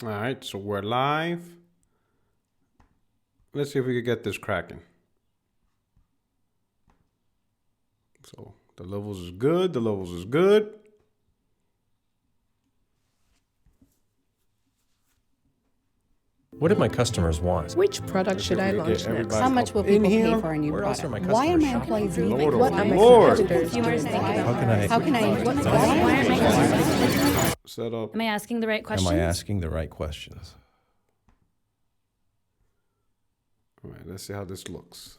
All right, so we're live. Let's see if we can get this cracking. So the levels is good. The levels is good. What do my customers want? Which product should I launch next? How much will in people here. pay for a new Where else are product? my Why are customers my shopping? employees leaving? Lord, What oh are my Lord. competitors doing? How can I Set up. Am I asking the right am questions? I asking the right questions? All right, let's see how this looks.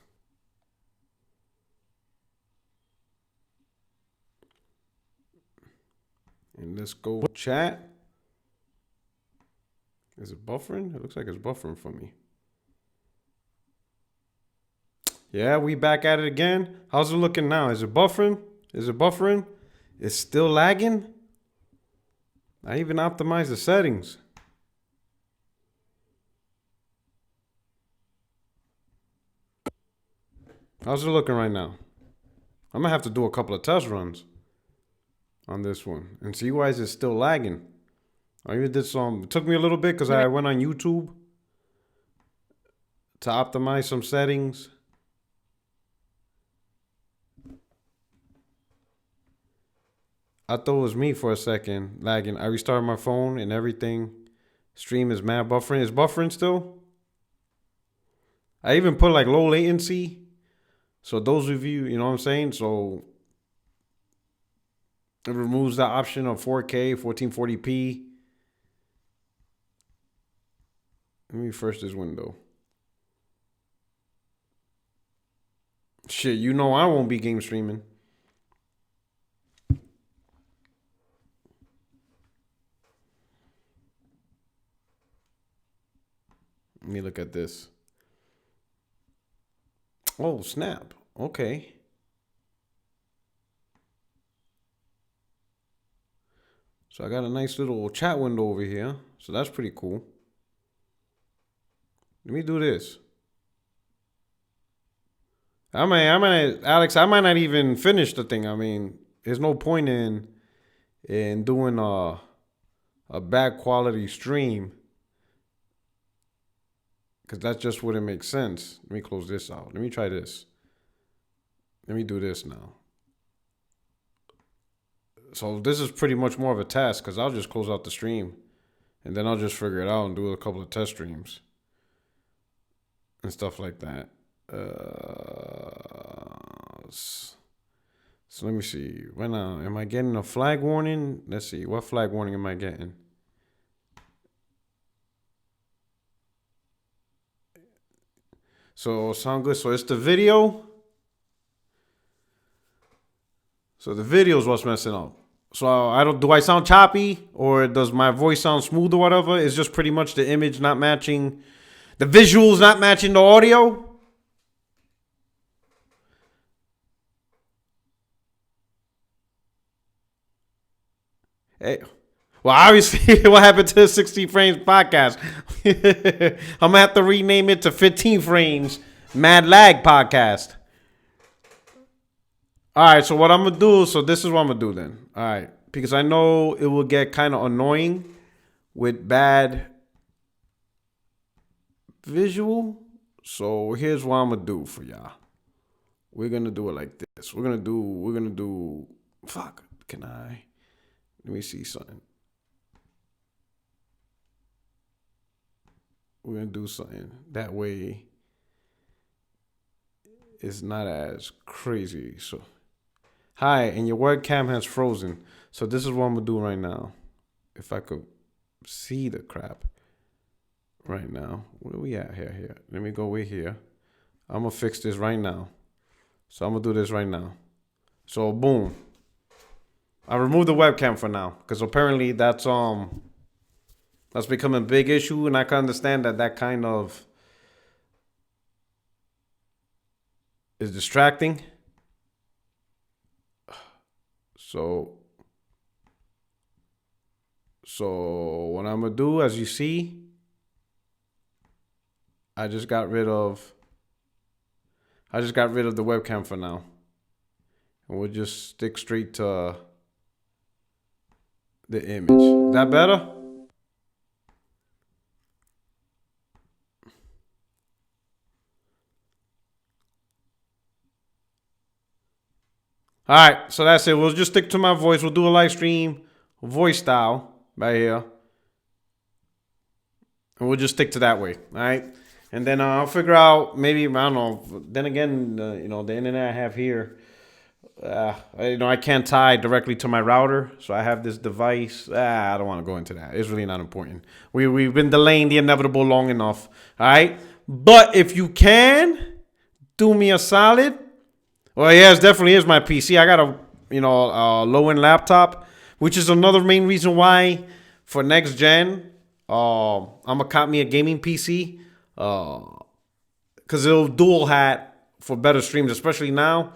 And let's go chat. Is it buffering? It looks like it's buffering for me. Yeah, we back at it again. How's it looking now? Is it buffering? Is it buffering? It's still lagging? I even optimized the settings. How's it looking right now? I'm gonna have to do a couple of test runs on this one and see why is it still lagging. I even did some. It took me a little bit because I went on YouTube to optimize some settings. I thought it was me for a second lagging. I restarted my phone and everything. Stream is mad buffering. Is buffering still? I even put like low latency. So those of you, you know what I'm saying? So it removes the option of 4K, 1440p. Let me refresh this window. Shit, you know I won't be game streaming. Let me look at this. Oh, snap. Okay. So I got a nice little chat window over here. So that's pretty cool. Let me do this. Alex, I might not even finish the thing. I mean, there's no point in doing a bad quality stream. Because that just wouldn't make sense. Let me close this out. Let me try this. Let me do this now. So this is pretty much more of a test because I'll just close out the stream. And then I'll just figure it out and do a couple of test streams. And stuff like that. So let me see. Right now, am I getting a flag warning? Let's see. What flag warning am I getting? So sound good. So it's the video. So the video is what's messing up. So I don't. Do I sound choppy or does my voice sound smooth or whatever? It's just pretty much the image not matching, the visuals not matching the audio. Hey, well, obviously, what happened to the 60 frames podcast? I'm gonna have to rename it to 15 frames Mad Lag podcast. All right, so what I'm gonna do? So this is what I'm gonna do then. All right, because I know it will get kind of annoying with bad visual. So here's what I'm gonna do for y'all. We're gonna do it like this. We're gonna do. Fuck. Can I? Let me see something. We're gonna do something that way. It's not as crazy. So, hi, and your webcam has frozen. So this is what I'm gonna do right now. If I could see the crap right now. Where are we at here? Let me go way here. I'm gonna fix this right now. So I'm gonna do this right now. So boom. I removed the webcam for now because apparently that's becoming a big issue, and I can understand that kind of is distracting. So what I'm gonna do, as you see, I just got rid of the webcam for now, and we'll just stick straight to the image. Is that better? All right, so that's it. We'll just stick to my voice. We'll do a live stream, voice style, right here. And we'll just stick to that way, all right? And then I'll figure out maybe, I don't know. Then again, the internet I have here, I can't tie directly to my router. So I have this device. I don't want to go into that. It's really not important. We've been delaying the inevitable long enough, all right? But if you can, do me a solid. Well, yeah, it definitely is my PC. I got a low-end laptop, which is another main reason why for next gen, I'm gonna cop me a gaming PC, because it'll dual hat for better streams, especially now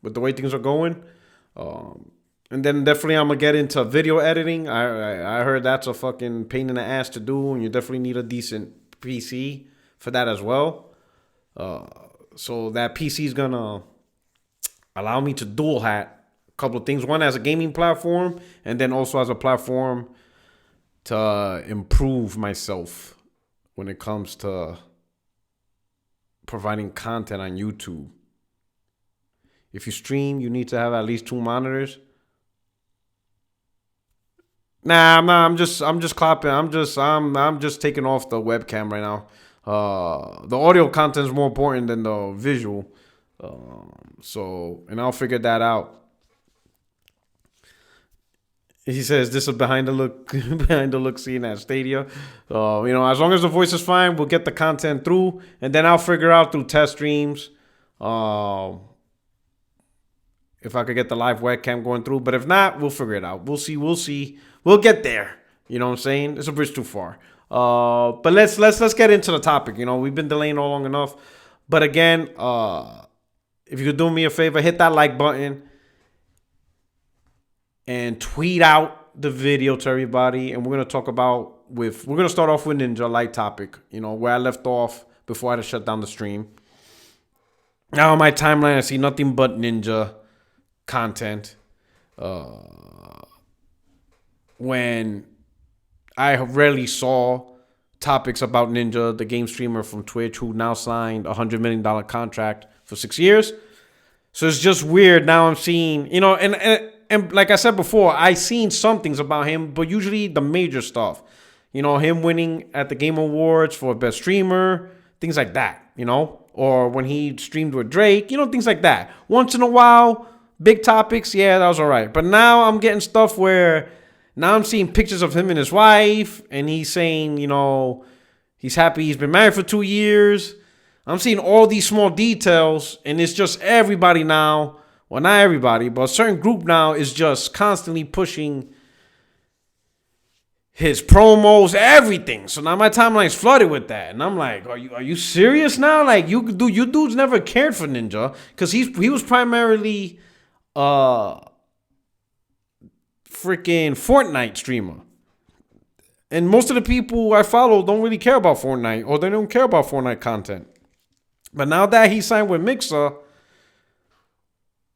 with the way things are going. And then definitely I'm gonna get into video editing. I heard that's a fucking pain in the ass to do, and you definitely need a decent PC for that as well. So that PC is gonna allow me to dual hat a couple of things. One, as a gaming platform, and then also as a platform to improve myself when it comes to providing content on YouTube. If you stream, you need to have at least 2 monitors. Nah, I'm just clapping. I'm just taking off the webcam right now. The audio content is more important than the visual. And I'll figure that out. He says this is behind the look scene at Stadia. As long as the voice is fine, we'll get the content through, and then I'll figure out through test streams if I could get the live webcam going through. But if not, we'll figure it out. We'll see. We'll get there. You know what I'm saying? It's a bridge too far. But let's get into the topic. We've been delaying all long enough. But again, if you could do me a favor, hit that like button and tweet out the video to everybody. And we're gonna start off with Ninja, light topic. Where I left off before I had to shut down the stream. Now on my timeline, I see nothing but Ninja content. When I rarely saw topics about Ninja, the game streamer from Twitch, who now signed a $100 million contract for 6 years. So it's just weird. Now I'm seeing, and like I said before, I seen some things about him, but usually the major stuff. Him winning at the Game Awards for best streamer, things like that, or when he streamed with Drake, things like that. Once in a while, big topics, yeah, that was all right. But now I'm getting stuff where now I'm seeing pictures of him and his wife, and he's saying, he's happy he's been married for 2 years. I'm seeing all these small details, and it's just everybody now. Well, not everybody, but a certain group now is just constantly pushing his promos, everything. So now my timeline's flooded with that, and I'm like, are you serious now? Like, you dudes never cared for Ninja, because he was primarily freaking Fortnite streamer. And most of the people I follow don't really care about Fortnite, or they don't care about Fortnite content. But now that he signed with Mixer,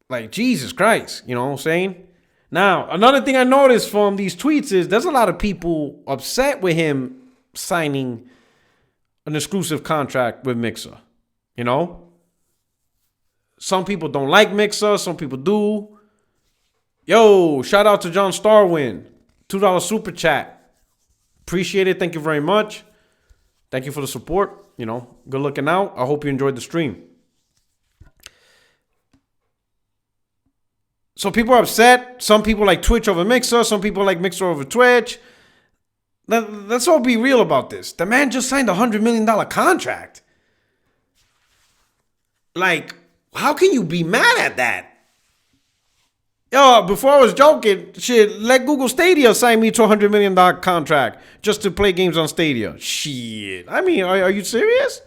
like, Jesus Christ, you know what I'm saying? Now, another thing I noticed from these tweets is there's a lot of people upset with him signing an exclusive contract with Mixer. Some people don't like Mixer, some people do. Yo, shout out to John Starwin. $2 super chat. Appreciate it. Thank you very much. Thank you for the support. Good looking out. I hope you enjoyed the stream. So people are upset. Some people like Twitch over Mixer. Some people like Mixer over Twitch. Let's all be real about this. The man just signed a $100 million contract. Like, how can you be mad at that? Yo, before I was joking, shit, let Google Stadia sign me to a $100 million contract just to play games on Stadia. Shit. I mean, are you serious?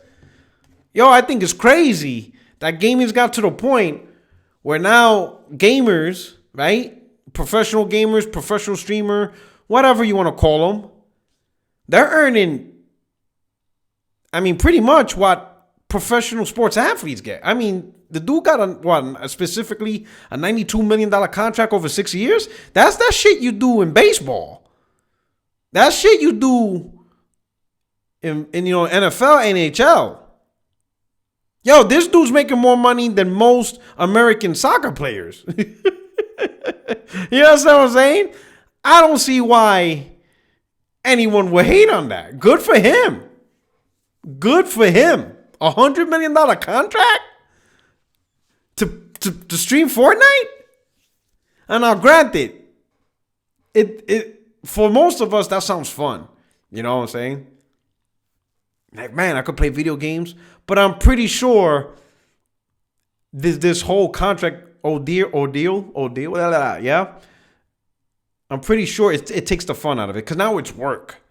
Yo, I think it's crazy that gaming's got to the point where now gamers, right? Professional gamers, professional streamer, whatever you want to call them, they're earning, pretty much what professional sports athletes get. The dude got specifically a $92 million contract over 6 years. That's that shit you do in baseball. That shit you do in NFL, NHL. Yo, this dude's making more money than most American soccer players. You understand what I'm saying? I don't see why anyone would hate on that. Good for him. Good for him. $100 million contract to stream Fortnite? And now, granted, it for most of us that sounds fun. You know what I'm saying? Like, man, I could play video games, but I'm pretty sure this whole contract ordeal, yeah. I'm pretty sure it takes the fun out of it because now it's work.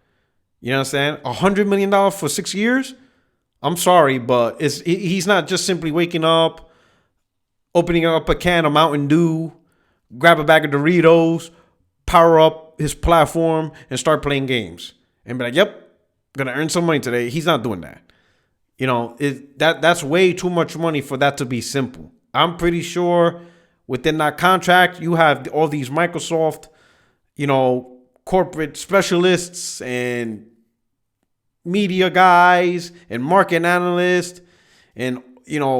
You know what I'm saying? $100 million for 6 years. I'm sorry, but he's not just simply waking up, opening up a can of Mountain Dew, grab a bag of Doritos, power up his platform, and start playing games. And be like, yep, gonna earn some money today. He's not doing that. You know, that's way too much money for that to be simple. I'm pretty sure within that contract, you have all these Microsoft, corporate specialists and media guys and market analysts and,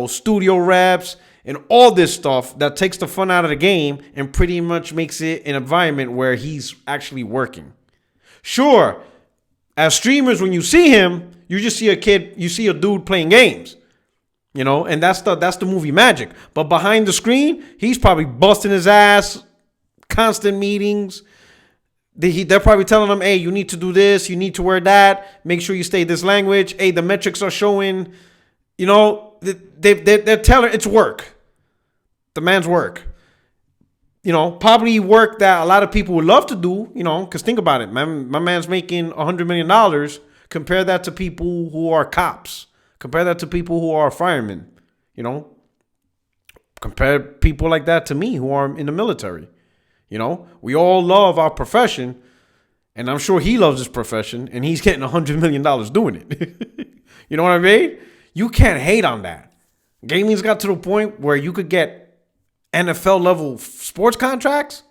studio reps and all this stuff that takes the fun out of the game and pretty much makes it an environment where he's actually working. Sure, as streamers, when you see him, you just see a kid, you see a dude playing games, and that's the movie magic. But behind the screen, he's probably busting his ass, constant meetings. They're probably telling him, hey, you need to do this, you need to wear that, make sure you stay this language. Hey, the metrics are showing, they're telling it's work. The man's work. Probably work that a lot of people would love to do, because think about it, man. My man's making $100 million. Compare that to people who are cops. Compare that to people who are firemen, Compare people like that to me who are in the military. We all love our profession, and I'm sure he loves his profession, and he's getting $100 million doing it. You know what I mean? You can't hate on that. Gaming's got to the point where you could get NFL level sports contracts.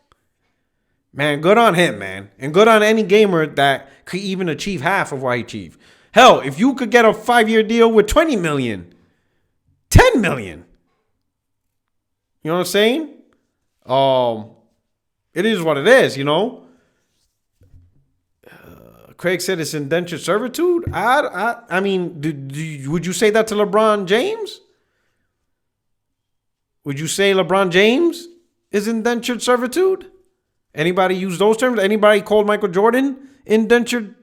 Man, good on him, man. And good on any gamer that could even achieve half of what he achieved. Hell, if you could get a 5-year deal with $20 million, $10 million. You know what I'm saying? It is what it is, Craig said it's indentured servitude. I mean, would you say that to LeBron James? Would you say LeBron James is indentured servitude? Anybody use those terms? Anybody called Michael Jordan indentured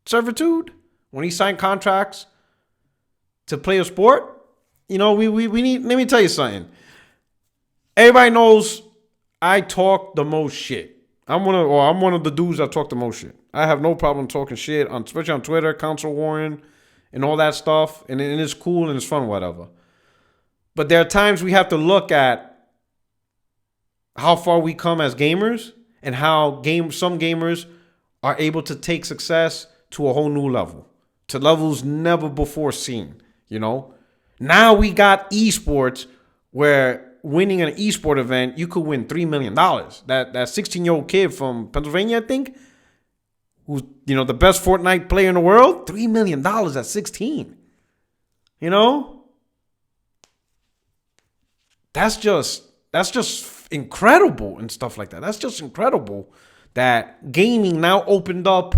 servitude when he signed contracts to play a sport? We need. Let me tell you something. Everybody knows I talk the most shit. I'm one of the dudes that talk the most shit. I have no problem talking shit, especially on Twitter, Council Warren, and all that stuff. And it's cool and it's fun, whatever. But there are times we have to look at how far we come as gamers and how some gamers are able to take success to a whole new level, to levels never before seen. Now we got esports where winning an esport event, you could win $3 million. That 16-year-old kid from Pennsylvania, I think, who's the best Fortnite player in the world, $3 million at 16. That's just incredible and stuff like that. That's just incredible that gaming now opened up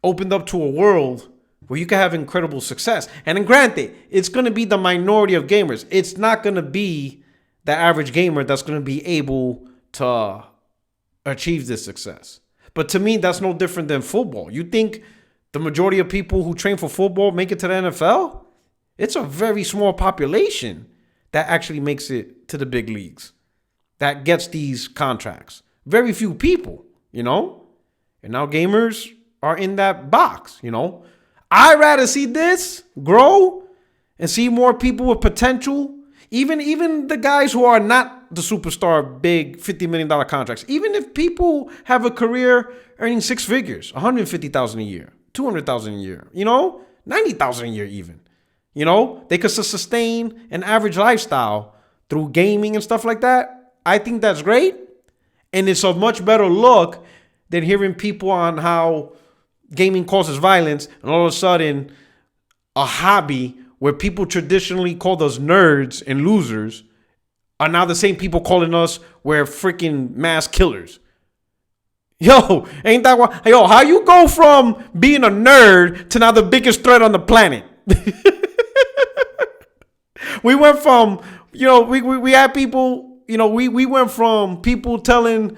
to a world where you can have incredible success. And then granted, it's going to be the minority of gamers. It's not going to be the average gamer that's going to be able to achieve this success. But to me, that's no different than football. You think the majority of people who train for football make it to the NFL? It's a very small population that actually makes it to the big leagues, that gets these contracts. Very few people, And now gamers are in that box, I'd rather see this grow and see more people with potential. Even the guys who are not the superstar big $50 million contracts. Even if people have a career earning 6 figures, $150,000 a year, $200,000 a year, $90,000 a year even. They could sustain an average lifestyle through gaming and stuff like that. I think that's great. And it's a much better look than hearing people on how gaming causes violence and all of a sudden a hobby where people traditionally called us nerds and losers are now the same people calling us we're freaking mass killers. Yo, ain't that why? Yo, how you go from being a nerd to now the biggest threat on the planet? We went from, we had people, we went from people telling,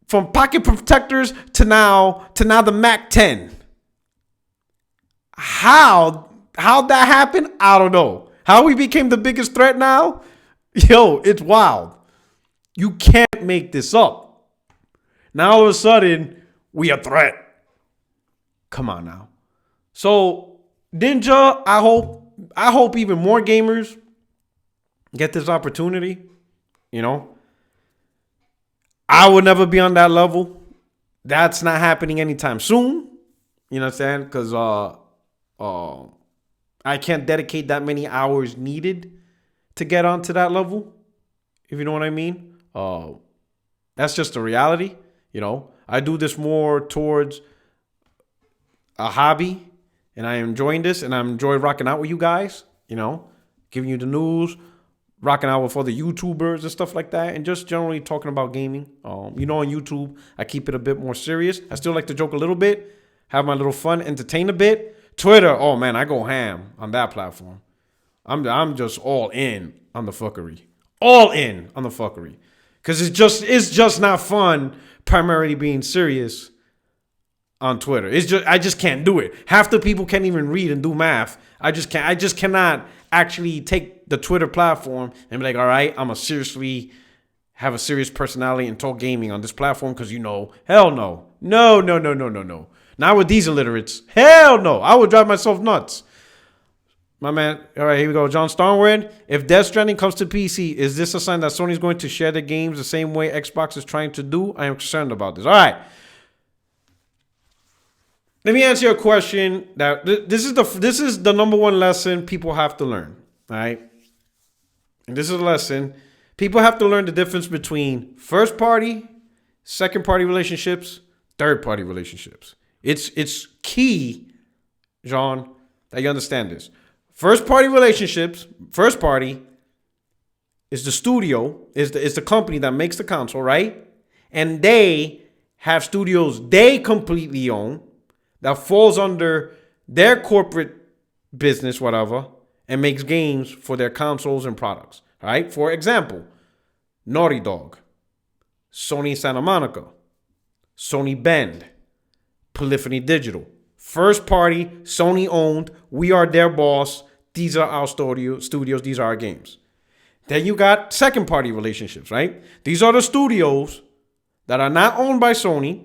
from pocket protectors to now the Mac 10. How that happened? I don't know. How we became the biggest threat now? Yo, it's wild. You can't make this up. Now all of a sudden, we a threat. Come on now. So, Ninja, I hope even more gamers get this opportunity. I would never be on that level. That's not happening anytime soon. You know what I'm saying? Because I can't dedicate that many hours needed to get onto that level, if you know what I mean. That's just the reality. I do this more towards a hobby, and I am enjoying this, and I enjoy rocking out with you guys, giving you the news, rocking out with other YouTubers and stuff like that, and just generally talking about gaming. On YouTube, I keep it a bit more serious. I still like to joke a little bit, have my little fun, entertain a bit. Twitter, oh man, I go ham on that platform. I'm just all in on the fuckery. All in on the fuckery. Because it's just not fun primarily being serious on Twitter. I just can't do it. Half the people can't even read and do math. I just cannot actually take the Twitter platform and be like, all right, I'm going to have a serious personality and talk gaming on this platform because hell no. No. Not with these illiterates. Hell no. I would drive myself nuts. My man, all right, here we go. John Starnwood. If Death Stranding comes to PC, is this a sign that Sony's going to share the games the same way Xbox is trying to do? I am concerned about this. All right. Let me answer your question. That this is the number one lesson people have to learn. All right. And this is a lesson. People have to learn the difference between first party, second party relationships, third party relationships. It's key, John, that you understand this. First party relationships, first party is the studio, is the company that makes the console, right? And they have studios they completely own that falls under their corporate business, whatever, and makes games for their consoles and products, right? For example, Naughty Dog, Sony Santa Monica, Sony Bend, Polyphony Digital. First party, Sony owned. We are their boss. These are our studios. These are our games. Then you got second party relationships, right? These are the studios that are not owned by Sony.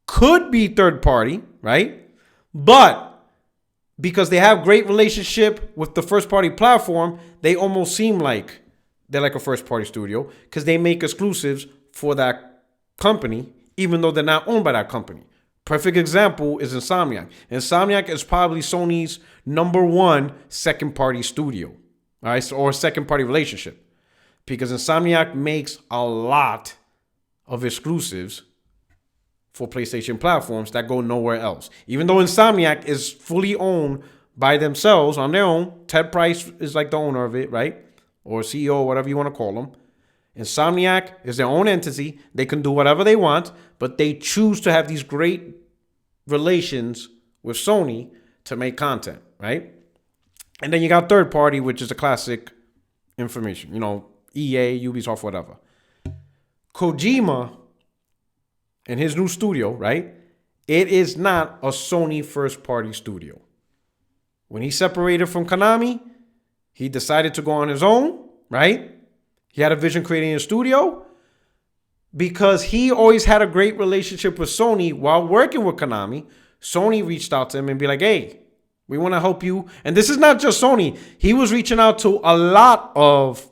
Could be third party, right? But because they have great relationship with the first party platform, they almost seem like they're like a first party studio because they make exclusives for that company, even though they're not owned by that company. Perfect example is Insomniac. Insomniac is probably Sony's number one second party studio, all right, or second party relationship, because Insomniac makes a lot of exclusives for PlayStation platforms that go nowhere else. Even though Insomniac is fully owned by themselves on their own, Ted Price is like the owner of it, right? Or CEO, whatever you want to call them. Insomniac is their own entity. They can do whatever they want, but they choose to have these great relations with Sony to make content, right? And then you got third party, which is the classic information, EA, Ubisoft, whatever. Kojima and his new studio, right? It is not a Sony first party studio. When he separated from Konami, he decided to go on his own, right? He had a vision creating a studio because he always had a great relationship with Sony while working with Konami. Sony reached out to him and be like, hey, we want to help you. And this is not just Sony. He was reaching out to a lot of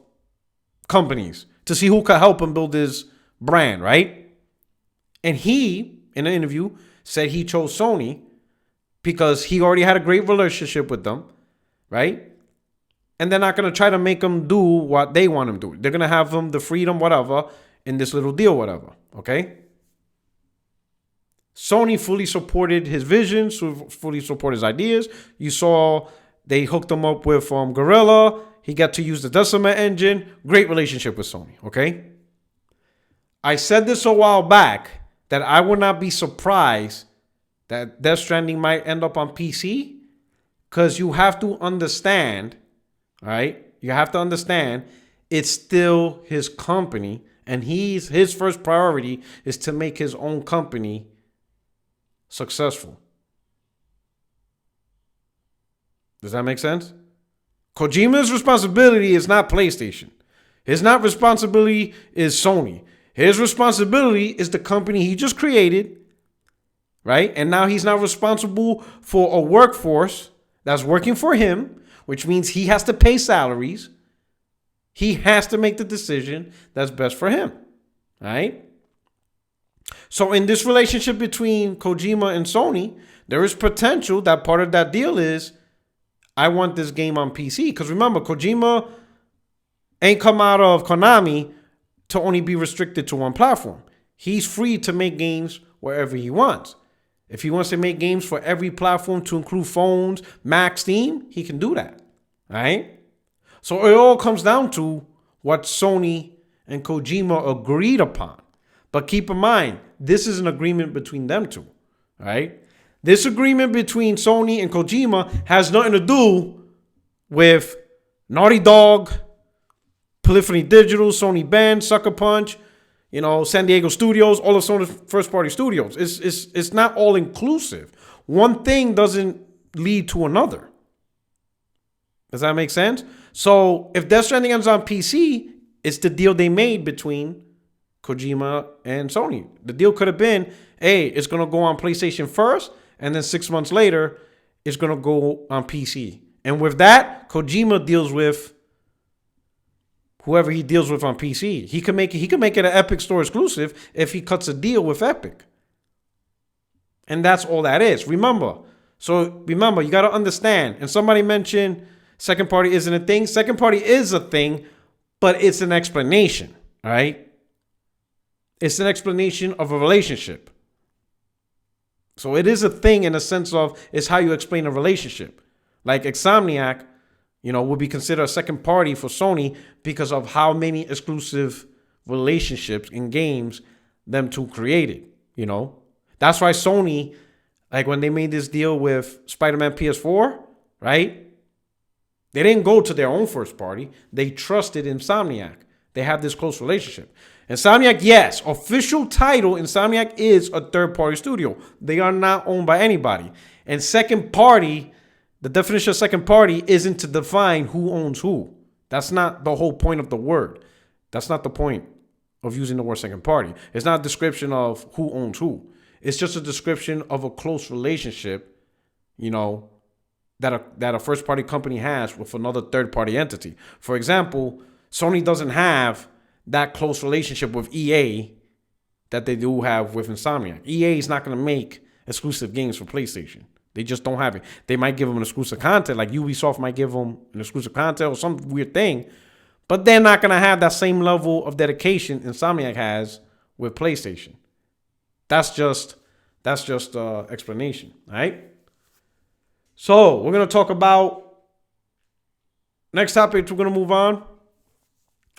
companies to see who could help him build his brand, right? And he, in an interview, said he chose Sony because he already had a great relationship with them, right? And they're not going to try to make them do what they want them to do. They're going to have them the freedom, whatever, in this little deal, whatever. Okay? Sony fully supported his vision, fully supported his ideas. You saw they hooked him up with Gorilla. He got to use the Decima engine. Great relationship with Sony, okay? I said this a while back that I would not be surprised that Death Stranding might end up on PC, because you have to understand, right? You have to understand it's still his company, and his first priority is to make his own company successful. Does that make sense? Kojima's responsibility is not PlayStation. His not responsibility is Sony. His responsibility is the company he just created, right? And now he's now responsible for a workforce that's working for him, which means he has to pay salaries. He has to make the decision that's best for him, right? So in this relationship between Kojima and Sony, there is potential that part of that deal is, I want this game on PC. Because remember, Kojima ain't come out of Konami to only be restricted to one platform. He's free to make games wherever he wants. If he wants to make games for every platform to include phones, Mac, Steam, he can do that, right? So it all comes down to what Sony and Kojima agreed upon. But keep in mind, this is an agreement between them two, right? This agreement between Sony and Kojima has nothing to do with Naughty Dog, Polyphony Digital, Sony Bend, Sucker Punch, San Diego Studios, all of Sony's first-party studios. It's not all inclusive. One thing doesn't lead to another. Does that make sense? So if Death Stranding ends on PC, it's the deal they made between Kojima and Sony. The deal could have been, hey, it's going to go on PlayStation first, and then 6 months later, it's going to go on PC. And with that, Kojima deals with whoever he deals with on PC. He can make it an Epic Store exclusive if he cuts a deal with Epic. And that's all that is. Remember, you got to understand. And somebody mentioned second party isn't a thing. Second party is a thing, but it's an explanation, right? It's an explanation of a relationship. So it is a thing in the sense of it's how you explain a relationship. Like Insomniac, would be considered a second party for Sony because of how many exclusive relationships in games them two created, That's why Sony, like when they made this deal with Spider-Man PS4, right? They didn't go to their own first party. They trusted Insomniac. They have this close relationship. Insomniac, yes, official title, Insomniac is a third-party studio. They are not owned by anybody. And second party, the definition of second party isn't to define who owns who. That's not the whole point of the word. That's not the point of using the word second party. It's not a description of who owns who. It's just a description of a close relationship, that a first-party company has with another third-party entity. For example, Sony doesn't have that close relationship with EA that they do have with Insomniac. EA is not going to make exclusive games for PlayStation. They just don't have it. They might give them an exclusive content, like Ubisoft might give them an exclusive content or some weird thing, but they're not going to have that same level of dedication Insomniac has with PlayStation. That's just explanation, right? So we're going to talk about next topic. We're going to move on.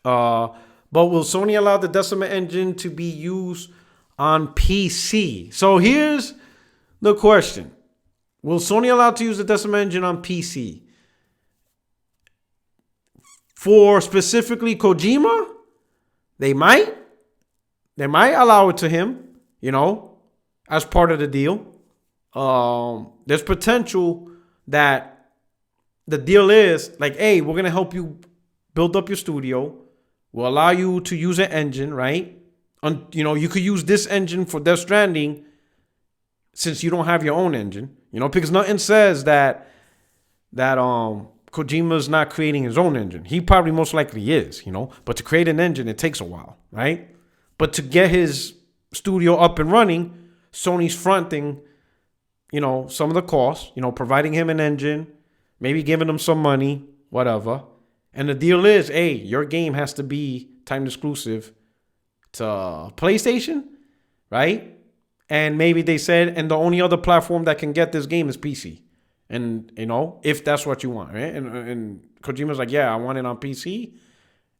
But will Sony allow the Decima engine to be used on PC? So here's the question. Will Sony allow to use the Decima engine on PC? For specifically Kojima, they might. They might allow it to him, as part of the deal. There's potential that the deal is like, hey, we're going to help you build up your studio. We'll allow you to use an engine, right? You could use this engine for Death Stranding since you don't have your own engine, because nothing says that Kojima's not creating his own engine. He probably most likely is, but to create an engine, it takes a while, right? But to get his studio up and running, Sony's fronting, some of the costs, providing him an engine, maybe giving him some money, whatever. And the deal is, hey, your game has to be timed exclusive to PlayStation, right? And maybe they said, and the only other platform that can get this game is PC. And, if that's what you want, right? And Kojima's like, yeah, I want it on PC.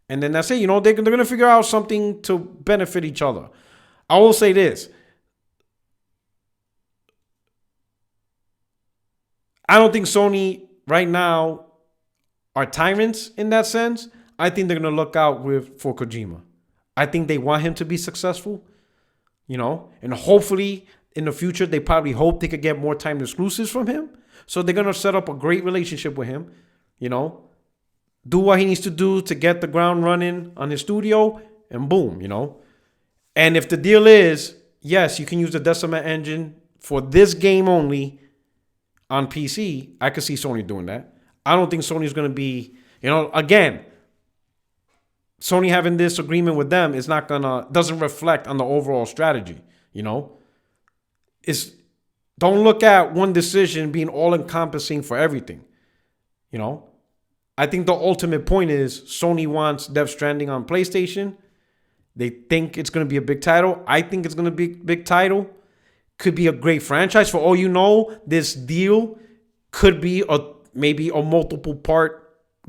And then that's it. They're going to figure out something to benefit each other. I will say this. I don't think Sony right now are tyrants in that sense. I think they're going to look out for Kojima. I think they want him to be successful, and hopefully in the future, they probably hope they could get more timed exclusives from him. So they're going to set up a great relationship with him, do what he needs to do to get the ground running on his studio, and boom, And if the deal is, yes, you can use the Decima engine for this game only on PC, I could see Sony doing that. I don't think Sony's going to be, again, Sony having this agreement with them is doesn't reflect on the overall strategy, Don't look at one decision being all encompassing for everything, I think the ultimate point is Sony wants Death Stranding on PlayStation. They think it's going to be a big title. I think it's going to be a big title. Could be a great franchise. For all you know, this deal could be maybe a multiple part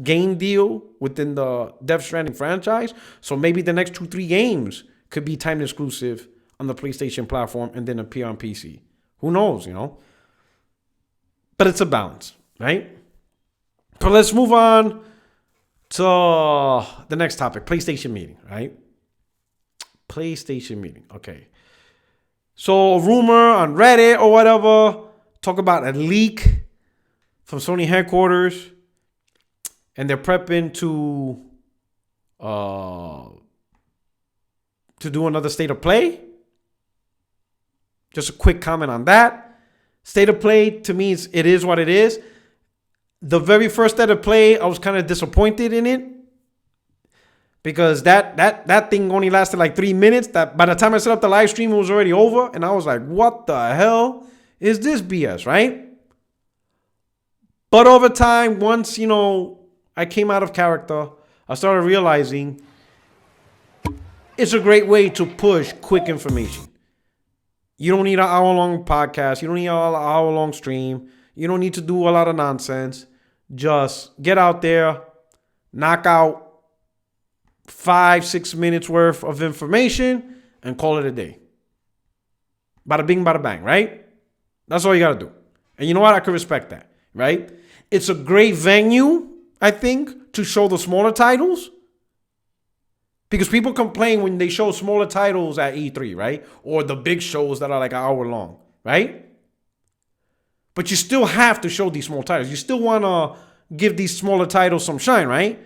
game deal within the Death Stranding franchise. So maybe the next 2-3 games could be timed exclusive on the PlayStation platform and then appear on PC. Who knows, But it's a balance, right? So let's move on to the next topic, PlayStation meeting, right? PlayStation meeting, okay. So a rumor on Reddit or whatever, talk about a leak from Sony headquarters, and they're prepping to do another state of play. Just a quick comment on that. State of play, to me, it is what it is. The very first state of play, I was kind of disappointed in it because that thing only lasted like 3 minutes. That by the time I set up the live stream, it was already over, and I was like, "What the hell is this BS?" Right? But over time, once I came out of character, I started realizing it's a great way to push quick information. You don't need an hour-long podcast. You don't need an hour-long stream. You don't need to do a lot of nonsense. Just get out there, knock out 5-6 minutes worth of information, and call it a day. Bada bing, bada bang, right? That's all you got to do. And you know what? I could respect that, right? It's a great venue, I think, to show the smaller titles. Because people complain when they show smaller titles at E3, right? Or the big shows that are like an hour long, right? But you still have to show these small titles. You still want to give these smaller titles some shine, right?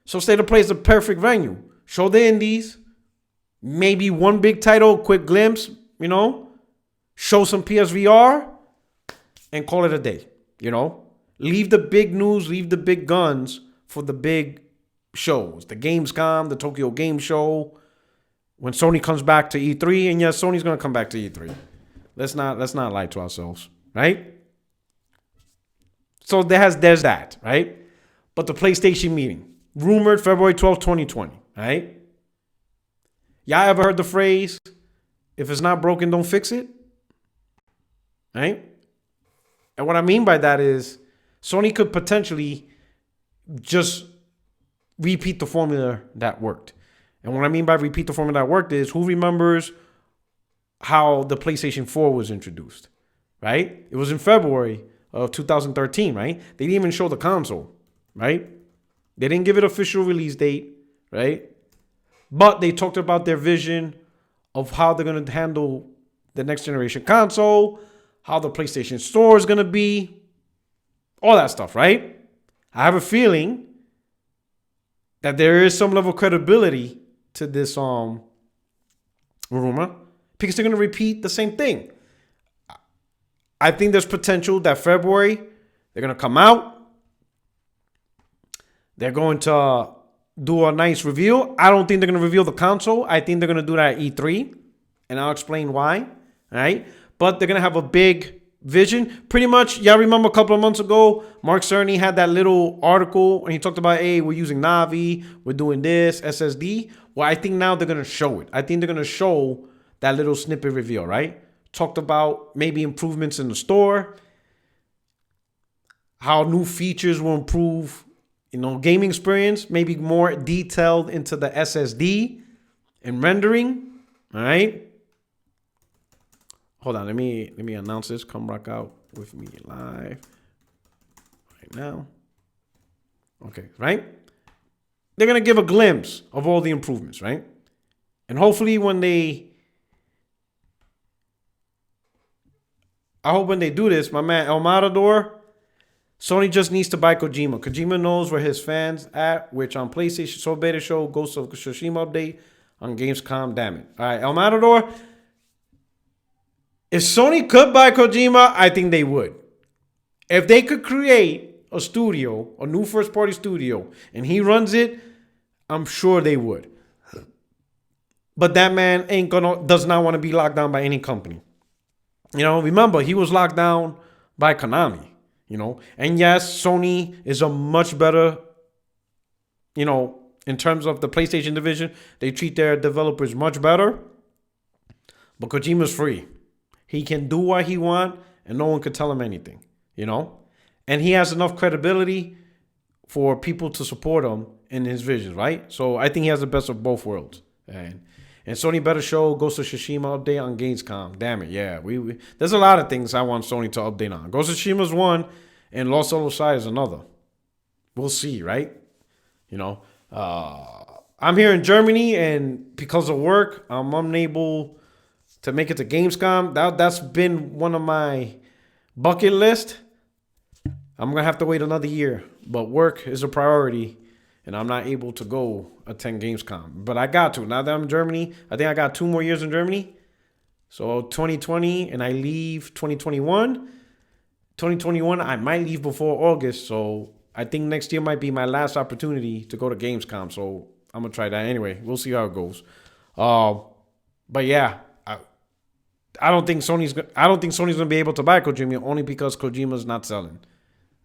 So State of Play is the perfect venue. Show the indies. Maybe one big title, quick glimpse, Show some PSVR and call it a day, Leave the big news, leave the big guns for the big shows. The Gamescom, the Tokyo Game Show. When Sony comes back to E3, and yes, Sony's going to come back to E3. Let's not lie to ourselves, right? So there's that, right? But the PlayStation meeting, rumored February 12th, 2020, right? Y'all ever heard the phrase, if it's not broken, don't fix it? Right? And what I mean by that is Sony could potentially just repeat the formula that worked. And what I mean by repeat the formula that worked is, who remembers how the PlayStation 4 was introduced, right? It was in February of 2013, right? They didn't even show the console, right? They didn't give it official release date, right? But they talked about their vision of how they're going to handle the next generation console, how the PlayStation Store is going to be, all that stuff, right? I have a feeling that there is some level of credibility to this rumor because they're going to repeat the same thing. I think there's potential that February they're going to come out. They're going to do a nice reveal. I don't think they're going to reveal the console. I think they're going to do that at E3, and I'll explain why. All right, but they're going to have a big vision. Pretty much, y'all remember a couple of months ago, Mark Cerny had that little article, and he talked about, hey, we're using Navi, we're doing this, SSD. Well, I think now they're going to show it. I think they're going to show that little snippet reveal, right? talked about maybe improvements in the store, how new features will improve, gaming experience, maybe more detailed into the SSD and rendering. All right. Hold on. Let me announce this. Come rock out with me live right now. Okay, right? They're going to give a glimpse of all the improvements, right? And hopefully when they do this, my man El Matador, Sony just needs to buy Kojima. Kojima knows where his fans at, which on PlayStation, So Beta Show, Ghost of Tsushima update, on Gamescom, damn it. All right, El Matador, if Sony could buy Kojima, I think they would. If they could create a studio, a new first-party studio, and he runs it, I'm sure they would. But that man does not want to be locked down by any company. Remember, he was locked down by Konami, And yes, Sony is a much better, in terms of the PlayStation division, they treat their developers much better. But Kojima's free. He can do what he wants, and no one could tell him anything, And he has enough credibility for people to support him in his vision, right? So I think he has the best of both worlds. And Sony better show Ghost of Tsushima update on Gamescom. Damn it, yeah. We there's a lot of things I want Sony to update on. Ghost of Tsushima's one, and Lost Odyssey is another. We'll see, right? I'm here in Germany, and because of work, I'm unable to make it to Gamescom. That's been one of my bucket list. I'm going to have to wait another year, but work is a priority, and I'm not able to go attend Gamescom. But I got to. Now that I'm in Germany, I think I got 2 more years in Germany. So 2020, and I leave 2021. 2021, I might leave before August, so I think next year might be my last opportunity to go to Gamescom. So I'm going to try that anyway. We'll see how it goes. But yeah, I don't think Sony's going to be able to buy Kojima, only because Kojima's not selling.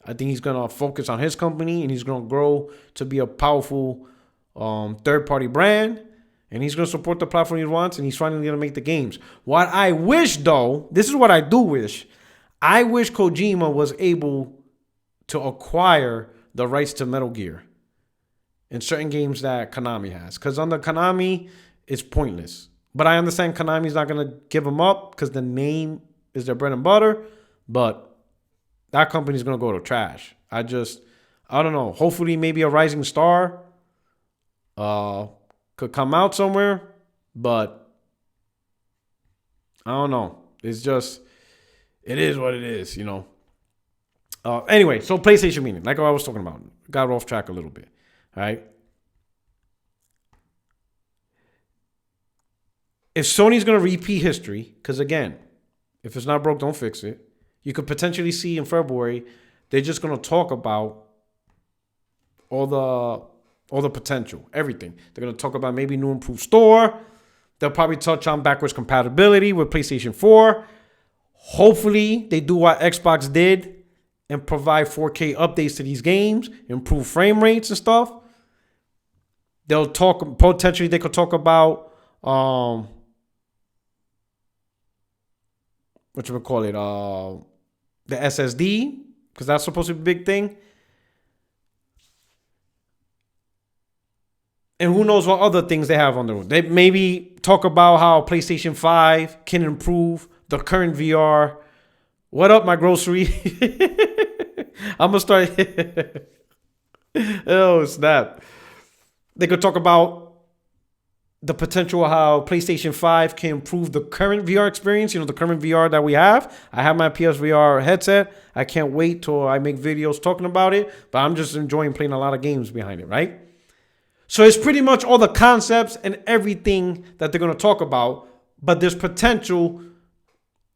I think he's going to focus on his company, and he's going to grow to be a powerful third-party brand, and he's going to support the platform he wants, and he's finally going to make the games. What I wish, though, this is what I do wish. I wish Kojima was able to acquire the rights to Metal Gear in certain games that Konami has. Because under Konami, it's pointless. But I understand Konami's not going to give them up because the name is their bread and butter. But that company's going to go to trash. I don't know. Hopefully maybe a Rising Star could come out somewhere. But I don't know. It's just, it is what it is, Anyway, so PlayStation meeting, like I was talking about. Got off track a little bit. All right. If Sony's going to repeat history, because again, if it's not broke, don't fix it. You could potentially see in February, they're just going to talk about all the potential, everything. They're going to talk about maybe new improved store. They'll probably touch on backwards compatibility with PlayStation 4. Hopefully, they do what Xbox did and provide 4K updates to these games, improve frame rates and stuff. They could talk about the SSD, because that's supposed to be a big thing. And who knows what other things they have on the road. They maybe talk about how PlayStation 5 can improve the current VR. What up, my grocery? I'm going to start. Oh, snap. They could talk about the potential of how PlayStation 5 can improve the current VR experience, the current VR that we have. I have my PSVR headset. I can't wait till I make videos talking about it, but I'm just enjoying playing a lot of games behind it, right? So it's pretty much all the concepts and everything that they're going to talk about, but there's potential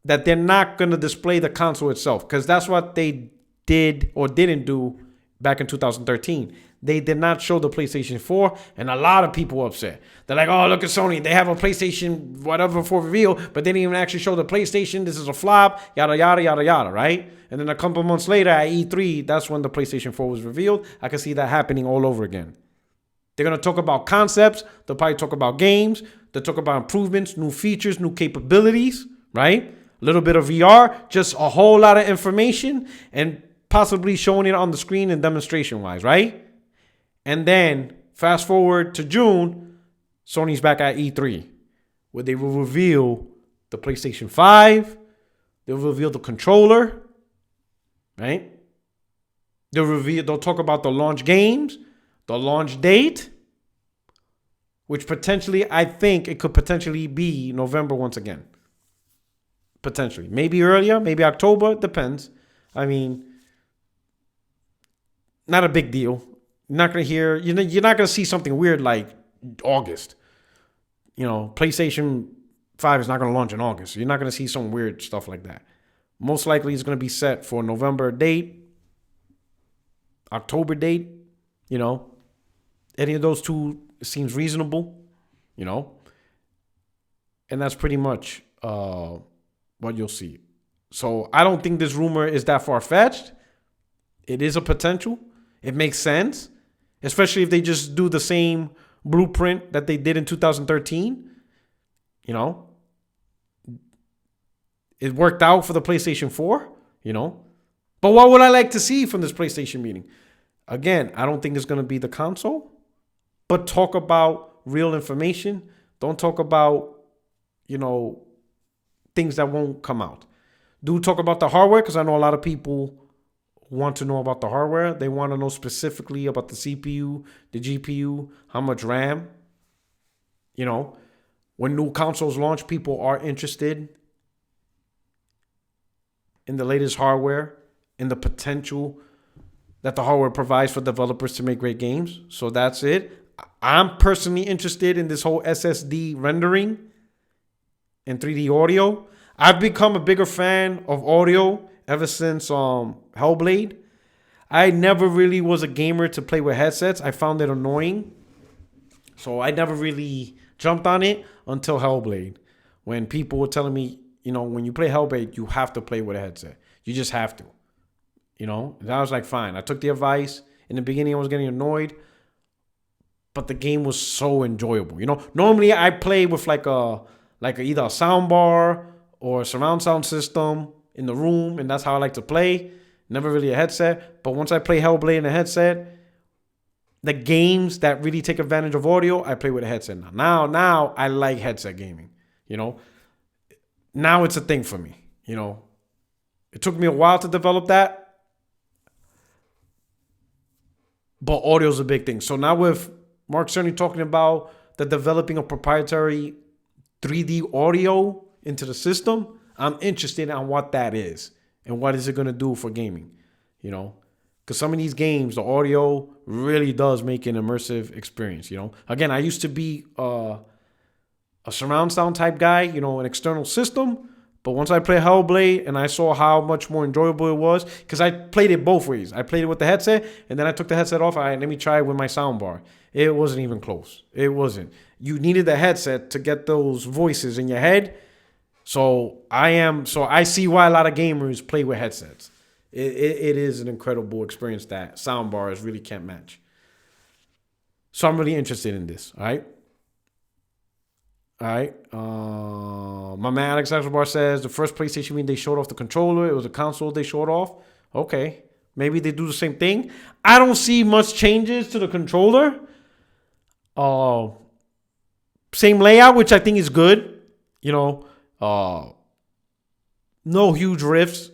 that they're not going to display the console itself, because that's what they did or didn't do back in 2013. They did not show the PlayStation 4, and a lot of people were upset. They're like, oh, look at Sony. They have a PlayStation whatever for reveal, but they didn't even actually show the PlayStation. This is a flop, yada, yada, yada, yada, right? And then a couple months later at E3, that's when the PlayStation 4 was revealed. I can see that happening all over again. They're going to talk about concepts. They'll probably talk about games. They'll talk about improvements, new features, new capabilities, right? little bit of VR, just a whole lot of information and possibly showing it on the screen and demonstration wise, right? And then fast forward to June, Sony's back at E3, where they will reveal the PlayStation 5, they'll reveal the controller, right? They'll talk about the launch games, the launch date, which potentially, I think it could potentially be November once again. Potentially. Maybe earlier, maybe October, depends. I mean, not a big deal. You're not going to see something weird like August. PlayStation 5 is not going to launch in August. You're not going to see some weird stuff like that. Most likely it's going to be set for November date, October date, any of those two seems reasonable, and that's pretty much what you'll see. So I don't think this rumor is that far-fetched. It is a potential. It makes sense, especially if they just do the same blueprint that they did in 2013. It worked out for the PlayStation 4, But what would I like to see from this PlayStation meeting? Again, I don't think it's going to be the console, but talk about real information. Don't talk about, things that won't come out. Do talk about the hardware, because I know a lot of people want to know about the hardware. They want to know specifically about the CPU, the GPU, how much RAM. When new consoles launch, people are interested in the latest hardware, in the potential that the hardware provides for developers to make great games. So that's it. I'm personally interested in this whole SSD rendering and 3D audio. I've become a bigger fan of audio ever since Hellblade. I never really was a gamer to play with headsets. I found it annoying. So I never really jumped on it until Hellblade. When people were telling me, when you play Hellblade, you have to play with a headset. You just have to. And I was like, fine. I took the advice. In the beginning, I was getting annoyed. But the game was so enjoyable. Normally I play with either a sound bar or a surround sound system in the room. And that's how I like to play. Never really a headset. But once I play Hellblade in a headset, the games that really take advantage of audio, I play with a headset now. Now I like headset gaming. Now it's a thing for me. It took me a while to develop that. But audio is a big thing. So now with Mark Cerny talking about the developing of proprietary 3D audio into the system, I'm interested in what that is and what is it going to do for gaming, Because some of these games, the audio really does make an immersive experience, Again, I used to be a surround sound type guy, an external system. But once I played Hellblade and I saw how much more enjoyable it was, because I played it both ways. I played it with the headset, and then I took the headset off. Let me try it with my soundbar. It wasn't even close. It wasn't. You needed the headset to get those voices in your head. So I see why a lot of gamers play with headsets. It is an incredible experience that soundbars really can't match. So I'm really interested in this, all right? All right. My man Alex Axelbar says the first PlayStation meeting they showed off the controller. It was a console they showed off. Okay. Maybe they do the same thing. I don't see much changes to the controller. Same layout, which I think is good. No huge rifts.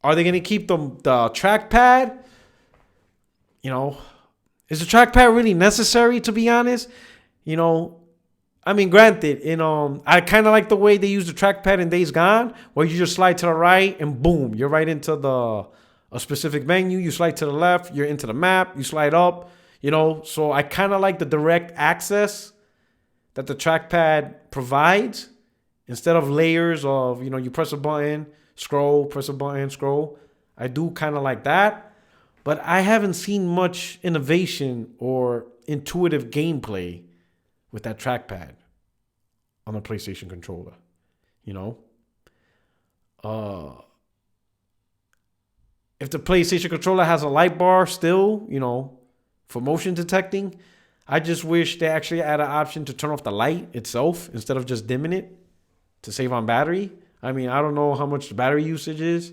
Are they going to keep the trackpad? Is the trackpad really necessary, to be honest? I mean, granted, I kind of like the way they use the trackpad in Days Gone, where you just slide to the right and boom, you're right into a specific menu. You slide to the left, you're into the map. You slide up, So I kind of like the direct access that the trackpad provides instead of layers of, you press a button, scroll, press a button, scroll. I do kind of like that, but I haven't seen much innovation or intuitive gameplay with that trackpad on the PlayStation controller, If the PlayStation controller has a light bar still, for motion detecting, I just wish they actually had an option to turn off the light itself instead of just dimming it to save on battery. I mean, I don't know how much the battery usage is.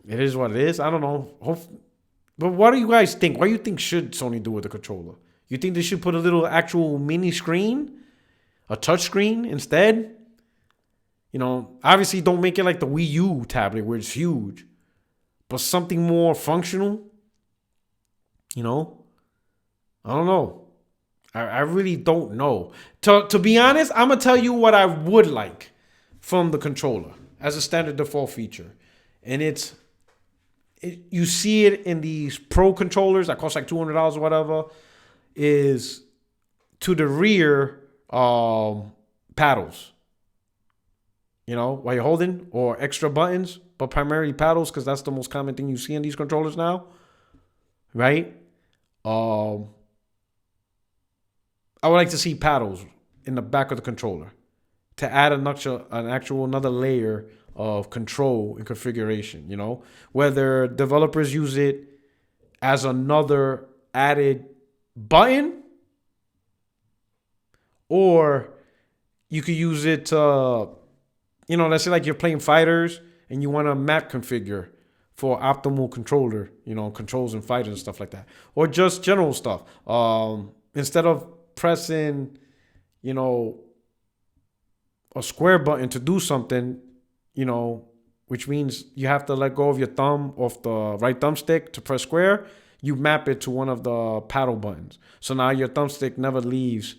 It is what it is. I don't know. But what do you guys think? What do you think should Sony do with the controller? You think they should put a little actual mini screen? A touch screen instead? You know, obviously don't make it like the Wii U tablet where it's huge. But something more functional? You know? I don't know. I really don't know. To be honest, I'm going to tell you what I would like from the controller as a standard default feature. And you see it in these pro controllers that cost like $200 or whatever, is to the rear paddles. You know, while you're holding, or extra buttons, but primarily paddles, because that's the most common thing you see in these controllers now. Right? I would like to see paddles in the back of the controller to add another layer of control and configuration, you know, whether developers use it as another added button, or you could use it to, you know, let's say like you're playing fighters and you want a map configure for optimal controller, you know, controls and fighters and stuff like that, or just general stuff. Instead of pressing, you know, a square button to do something, you know, which means you have to let go of your thumb off the right thumbstick to press square, you map it to one of the paddle buttons. So now your thumbstick never leaves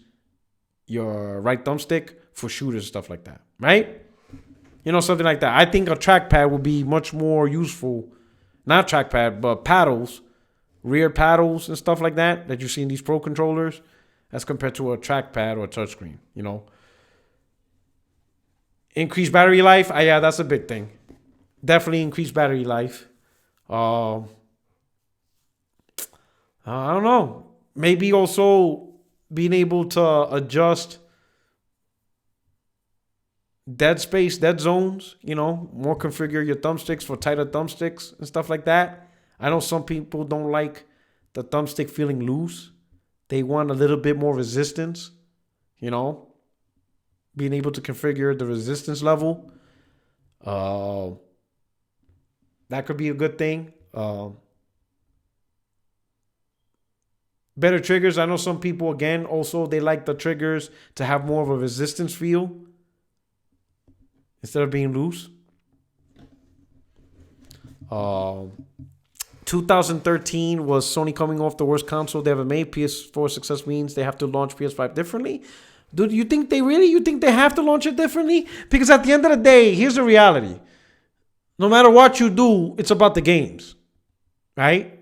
your right thumbstick for shooters and stuff like that, right? You know, something like that. I think a trackpad would be much more useful. Not trackpad, but paddles, rear paddles and stuff like that you see in these pro controllers, as compared to a trackpad or a touchscreen, you know. Increased battery life, yeah, that's a big thing. Definitely increased battery life. I don't know. Maybe also being able to adjust dead space, dead zones, you know, more configure your thumbsticks for tighter thumbsticks and stuff like that. I know some people don't like the thumbstick feeling loose. They want a little bit more resistance, you know, being able to configure the resistance level. That could be a good thing. Better triggers. I know some people, again, also they like the triggers to have more of a resistance feel instead of being loose. 2013 was Sony coming off the worst console they ever made. PS4 success means they have to launch PS5 differently. Dude, you think they have to launch it differently? Because at the end of the day, here's the reality. No matter what you do, it's about the games, right?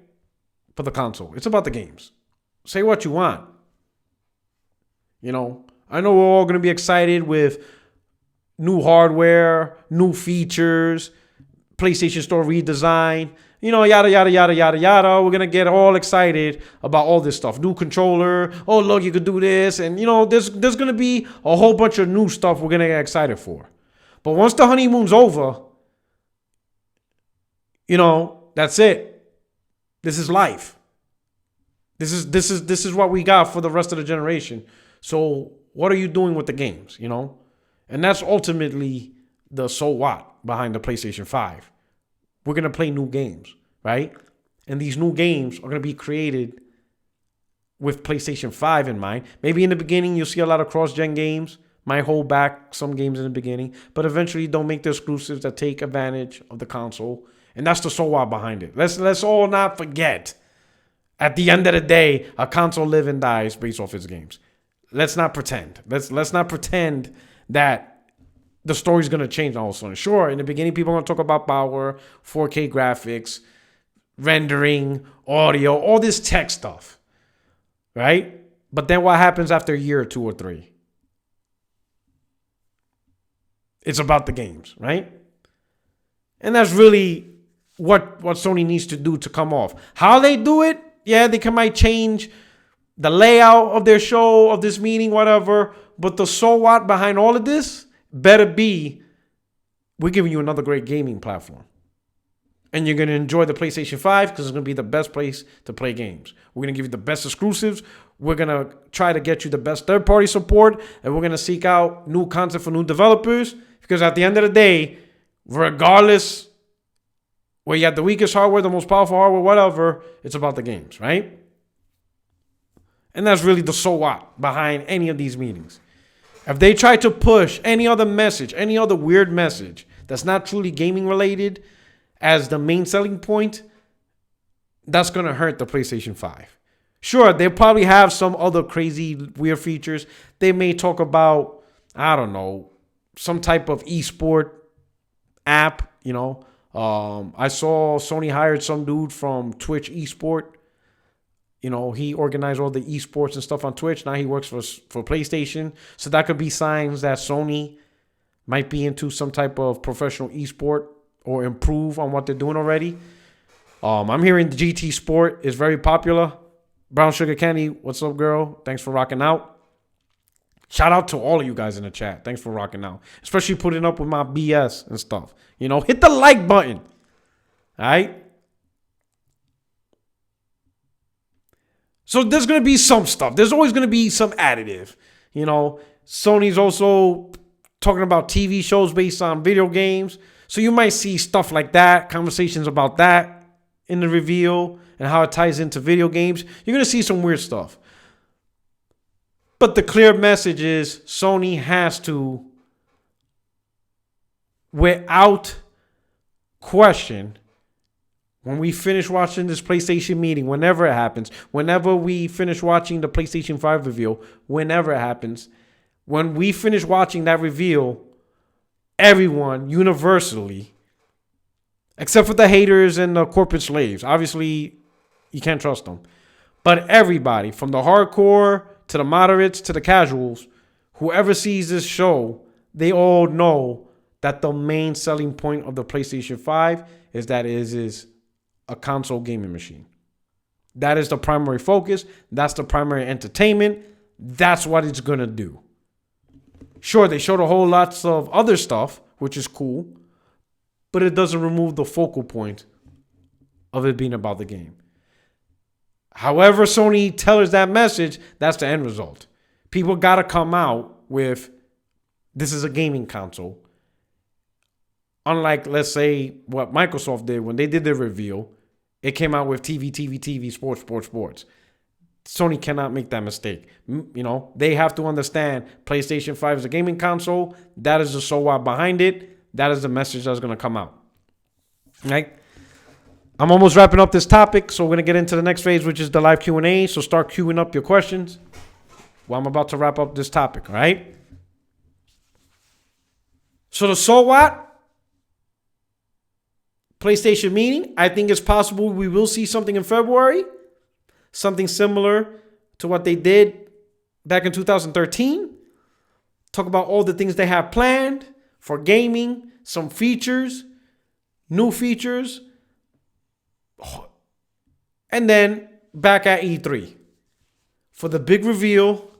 For the console, it's about the games. Say what you want. You know, I know we're all going to be excited with new hardware, new features, PlayStation Store redesign, you know, yada, yada, yada, yada, yada. We're going to get all excited about all this stuff. New controller. Oh, look, you could do this. And, you know, there's going to be a whole bunch of new stuff we're going to get excited for. But once the honeymoon's over, you know, that's it. This is life. This is what we got for the rest of the generation. So what are you doing with the games, you know? And that's ultimately the so what behind the PlayStation 5. We're going to play new games, right? And these new games are going to be created with PlayStation 5 in mind. Maybe in the beginning, you'll see a lot of cross-gen games. Might hold back some games in the beginning. But eventually, don't make the exclusives that take advantage of the console. And that's the so what behind it. Let's all not forget. At the end of the day, a console lives and dies based off its games. Let's not pretend. Let's not pretend that the story's going to change all of a sudden. Sure, in the beginning, people are going to talk about power, 4K graphics, rendering, audio, all this tech stuff, right? But then what happens after a year or 2 or 3? It's about the games, right? And that's really what Sony needs to do to come off. How they do it, yeah, they might change the layout of their show, of this meeting, whatever. But the so what behind all of this better be, we're giving you another great gaming platform. And you're going to enjoy the PlayStation 5 because it's going to be the best place to play games. We're going to give you the best exclusives. We're going to try to get you the best third-party support, and we're going to seek out new content for new developers, because at the end of the day, regardless where you have the weakest hardware, the most powerful hardware, whatever, it's about the games, right? And that's really the so what behind any of these meetings. If they try to push any other message, any other weird message that's not truly gaming related as the main selling point, that's going to hurt the PlayStation 5. Sure, they probably have some other crazy weird features. They may talk about, I don't know, some type of esport app, you know. I saw Sony hired some dude from Twitch Esport. You know, he organized all the esports and stuff on Twitch. Now he works for PlayStation. So that could be signs that Sony might be into some type of professional esport or improve on what they're doing already. I'm hearing the GT Sport is very popular. Brown Sugar Candy, what's up, girl? Thanks for rocking out. Shout out to all of you guys in the chat. Thanks for rocking out. Especially putting up with my BS and stuff. You know, hit the like button. All right? So there's going to be some stuff. There's always going to be some additive. You know, Sony's also talking about TV shows based on video games. So you might see stuff like that, conversations about that in the reveal and how it ties into video games. You're going to see some weird stuff. But the clear message is Sony has to, without question, when we finish watching this PlayStation meeting, whenever it happens, whenever we finish watching the PlayStation 5 reveal, whenever it happens, when we finish watching that reveal, everyone universally, except for the haters and the corporate slaves, obviously you can't trust them, but everybody from the hardcore to the moderates to the casuals, whoever sees this show, they all know that the main selling point of the PlayStation 5 is that it is a console gaming machine. That is the primary focus. That's the primary entertainment. That's what it's going to do. Sure, they showed a whole lots of other stuff, which is cool, but it doesn't remove the focal point of it being about the game. However Sony tells that message, that's the end result. People got to come out with, this is a gaming console. Unlike, let's say, what Microsoft did when they did their reveal, it came out with TV, sports. Sony cannot make that mistake. You know, they have to understand PlayStation 5 is a gaming console. That is the so what behind it. That is the message that's going to come out. Right? I'm almost wrapping up this topic, so we're going to get into the next phase, which is the live Q&A. So start queuing up your questions while I'm about to wrap up this topic, all right? So the so what? PlayStation meeting, I think it's possible we will see something in February. Something similar to what they did back in 2013. Talk about all the things they have planned for gaming, some features, new features. And then back at E3 for the big reveal.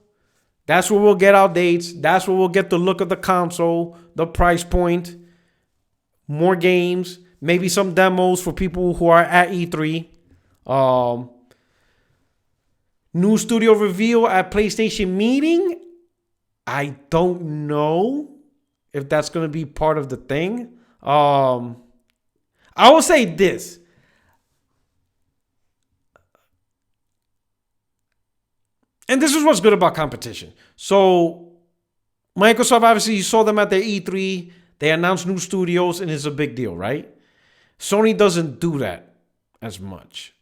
That's where we'll get our dates. That's where we'll get the look of the console, the price point, more games, maybe some demos for people who are at E3. New studio reveal at PlayStation meeting. I don't know if that's going to be part of the thing. I will say this. And this is what's good about competition. So Microsoft, obviously, you saw them at their E3. They announced new studios, and it's a big deal, right? Sony doesn't do that as much.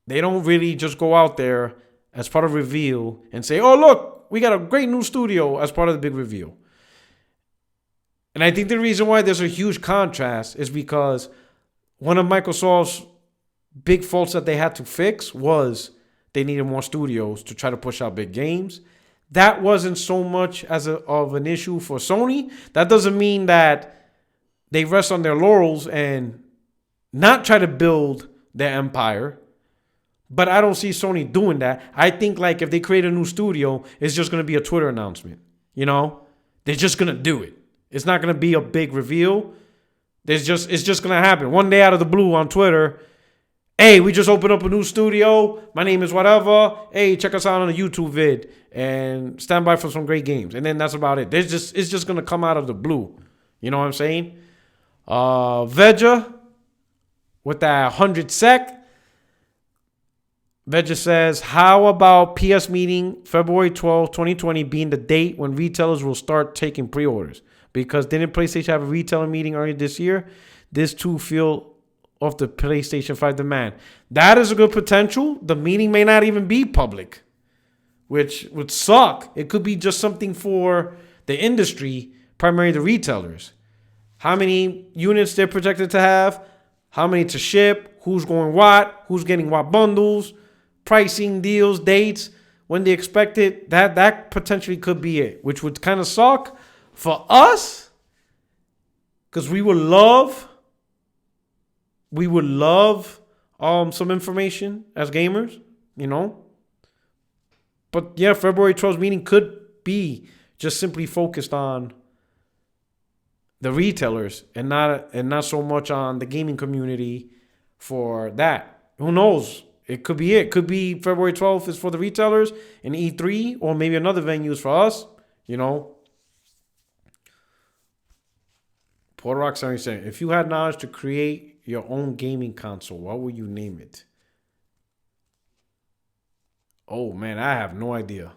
They don't really just go out there as part of reveal and say, oh, look, we got a great new studio as part of the big reveal. And I think the reason why there's a huge contrast is because one of Microsoft's big faults that they had to fix was they needed more studios to try to push out big games. That wasn't so much of an issue for Sony. That doesn't mean that they rest on their laurels and not try to build their empire. But I don't see Sony doing that. I think like if they create a new studio, it's just going to be a Twitter announcement. You know, they're just going to do it. It's not going to be a big reveal. It's just going to happen one day out of the blue on Twitter. hey, we just opened up a new studio. My name is whatever. Hey, check us out on a YouTube vid and stand by for some great games. And then that's about it. It's just gonna come out of the blue. You know what I'm saying? Veja with that 100 sec. Veja says, how about PS meeting February 12, 2020 being the date when retailers will start taking pre-orders? Because didn't PlayStation have a retailer meeting earlier this year? This too feel off the PlayStation 5 demand. That is a good potential. The meeting may not even be public, which would suck. It could be just something for the industry, primarily the retailers. How many units they're projected to have, how many to ship, who's going what, who's getting what bundles, pricing, deals, dates, when they expect it. That potentially could be it, which would kind of suck for us because we would love some information as gamers, you know. But yeah, February 12th meeting could be just simply focused on the retailers and not so much on the gaming community for that. Who knows? It could be it. Could be February 12th is for the retailers and E3, or maybe another venue is for us, you know. Puertorock77, if you had knowledge to create your own gaming console, what would you name it? Oh man, I have no idea.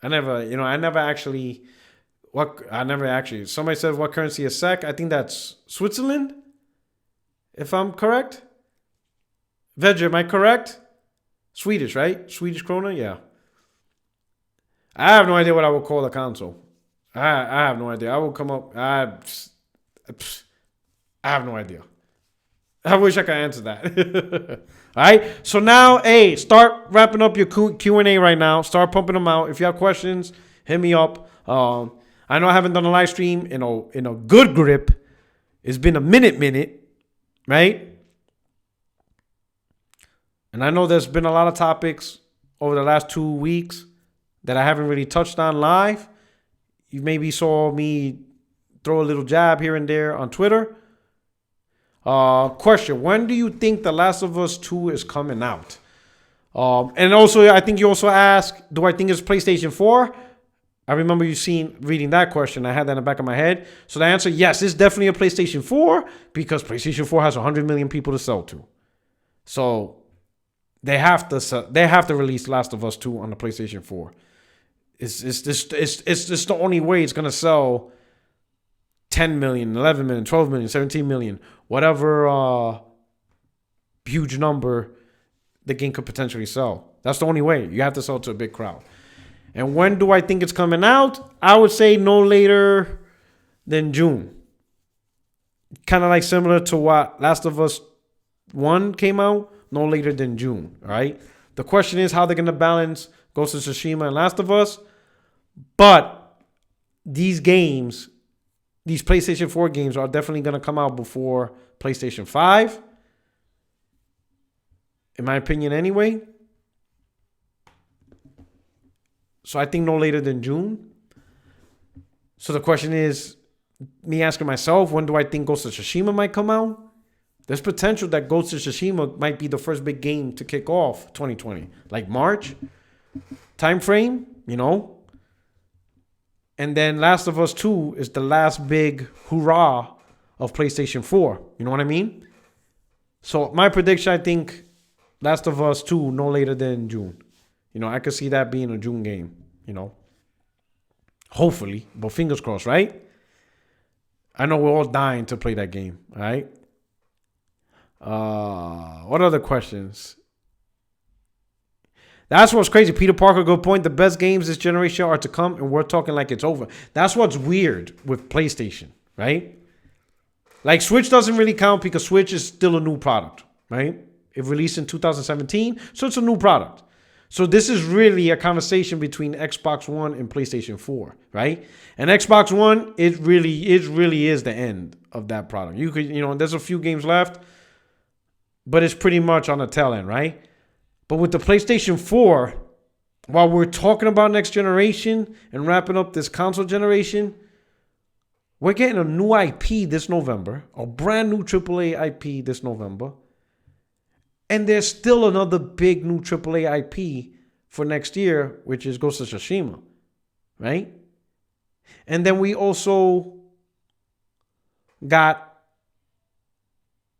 I never actually. Somebody said what currency is SEK? I think that's Switzerland, if I'm correct. Veja, am I correct? Swedish, right? Swedish krona, yeah. I have no idea what I would call the console. I have no idea. I will come up. I have no idea. I wish I could answer that. All right. So now, hey, start wrapping up your Q&A right now. Start pumping them out. If you have questions, hit me up. I know I haven't done a live stream in a good grip. It's been a minute, right? And I know there's been a lot of topics over the last 2 weeks that I haven't really touched on live. You maybe saw me throw a little jab here and there on Twitter. Question, when do you think The Last of Us 2 is coming out? And also, I think you also asked, do I think it's PlayStation 4? I remember reading that question. I had that in the back of my head. So the answer, yes, it's definitely a PlayStation 4 because PlayStation 4 has 100 million people to sell to. So they have to release Last of Us 2 on the PlayStation 4. It's just the only way it's going to sell 10 million, 11 million, 12 million, 17 million, whatever huge number the game could potentially sell. That's the only way. You have to sell to a big crowd. And when do I think it's coming out? I would say no later than June. Kind of like similar to what Last of Us 1 came out, no later than June, all right? The question is how they're going to balance Ghost of Tsushima and Last of Us. But these games, these PlayStation 4 games are definitely going to come out before PlayStation 5. In my opinion anyway. So I think no later than June. So the question is, me asking myself, when do I think Ghost of Tsushima might come out? There's potential that Ghost of Tsushima might be the first big game to kick off 2020. Like March time frame, you know? And then Last of Us 2 is the last big hurrah of PlayStation 4. You know what I mean? So my prediction, I think Last of Us 2 no later than June. You know, I could see that being a June game, you know. Hopefully, but fingers crossed, right? I know we're all dying to play that game, all right? What other questions? That's what's crazy. Peter Parker, good point. The best games this generation are to come, and we're talking like it's over. That's what's weird with PlayStation, right? Like Switch doesn't really count because Switch is still a new product, right? It released in 2017, so it's a new product. So this is really a conversation between Xbox One and PlayStation 4, right? And Xbox One, it really is the end of that product. There's a few games left, but it's pretty much on the tail end, right? But with the PlayStation 4, while we're talking about next generation and wrapping up this console generation, we're getting a new IP this November, a brand new AAA IP this November. And there's still another big new AAA IP for next year, which is Ghost of Tsushima, right? And then we also got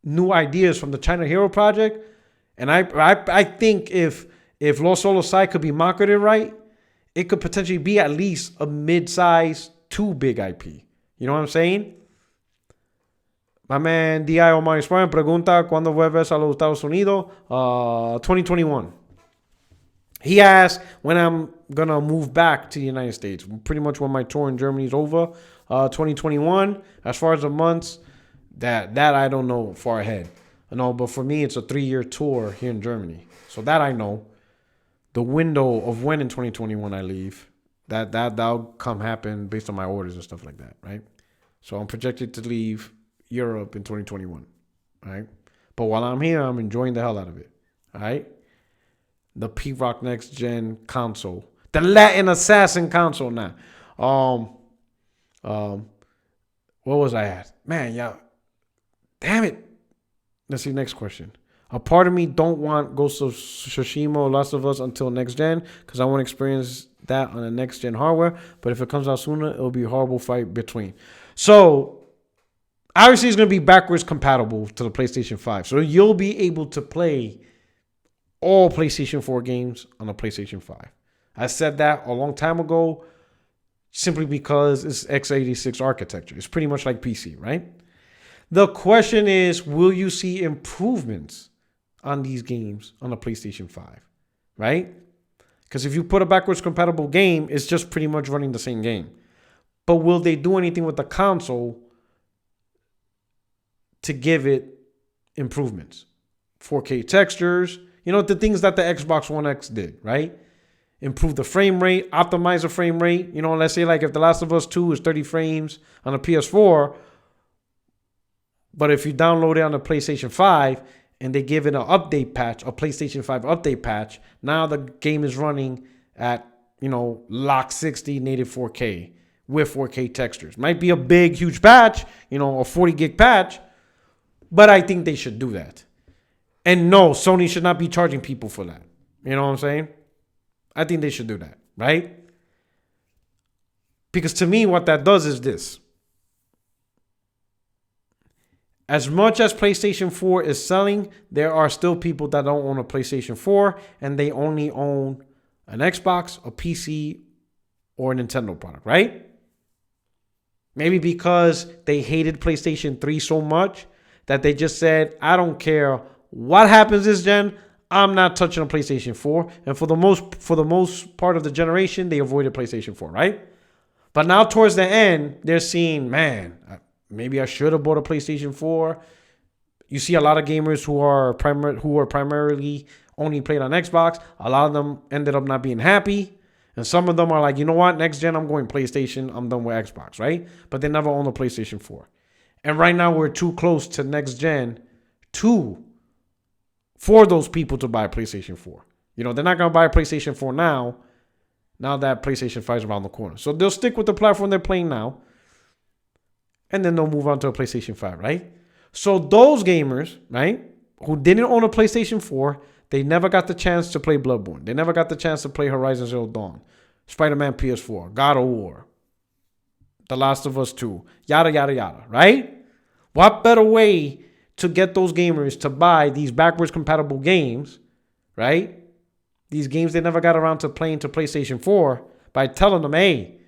new ideas from the China Hero Project. And I think if Lost Solo Side could be marketed right, it could potentially be at least a mid-size to big IP. You know what I'm saying? My man D.I. Omar Inspiring pregunta ¿Cuándo vuelves a los Estados Unidos? 2021. He asked when I'm going to move back to the United States. Pretty much when my tour in Germany is over. 2021. As far as the months, that I don't know far ahead. No, but for me, it's a 3-year tour here in Germany. So that I know. The window of when in 2021 I leave, that'll come happen based on my orders and stuff like that, right? So I'm projected to leave Europe in 2021, right? But while I'm here, I'm enjoying the hell out of it, all right? The P-Rock Next Gen console, the Latin Assassin console now. What was I at? Man, yeah. Damn it. Let's see, next question. A part of me don't want Ghost of Tsushima or Last of Us until next gen because I want to experience that on the next gen hardware. But if it comes out sooner, it'll be a horrible fight between. So, obviously, it's going to be backwards compatible to the PlayStation 5. So, you'll be able to play all PlayStation 4 games on the PlayStation 5. I said that a long time ago simply because it's x86 architecture. It's pretty much like PC, right? The question is, will you see improvements on these games on the PlayStation 5, right? Because if you put a backwards compatible game, it's just pretty much running the same game. But will they do anything with the console to give it improvements? 4K textures, the things that the Xbox One X did, right? Improve the frame rate, optimize the frame rate. Let's say like if The Last of Us 2 is 30 frames on a PS4, but if you download it on the PlayStation 5 and they give it an update patch, a PlayStation 5 update patch, now the game is running at, lock 60 native 4K with 4K textures. Might be a big, huge patch, a 40 gig patch, but I think they should do that. And no, Sony should not be charging people for that. You know what I'm saying? I think they should do that, right? Because to me, what that does is this. As much as PlayStation 4 is selling, there are still people that don't own a PlayStation 4 and they only own an Xbox, a PC, or a Nintendo product, right? Maybe because they hated PlayStation 3 so much that they just said, I don't care what happens this gen, I'm not touching a PlayStation 4. And for the most part of the generation, they avoided PlayStation 4, right? But now towards the end, they're seeing, man, maybe I should have bought a PlayStation 4. You see a lot of gamers who are primarily only played on Xbox. A lot of them ended up not being happy. And some of them are like, you know what? Next gen, I'm going PlayStation. I'm done with Xbox, right? But they never owned a PlayStation 4. And right now, we're too close to next gen for those people to buy a PlayStation 4. They're not going to buy a PlayStation 4 now that PlayStation 5 is around the corner. So they'll stick with the platform they're playing now. And then they'll move on to a PlayStation 5, right? So those gamers, right, who didn't own a PlayStation 4, they never got the chance to play Bloodborne. They never got the chance to play Horizon Zero Dawn, Spider-Man PS4, God of War, The Last of Us 2, yada, yada, yada, right? What better way to get those gamers to buy these backwards compatible games, right? These games they never got around to playing to PlayStation 4 by telling them, hey,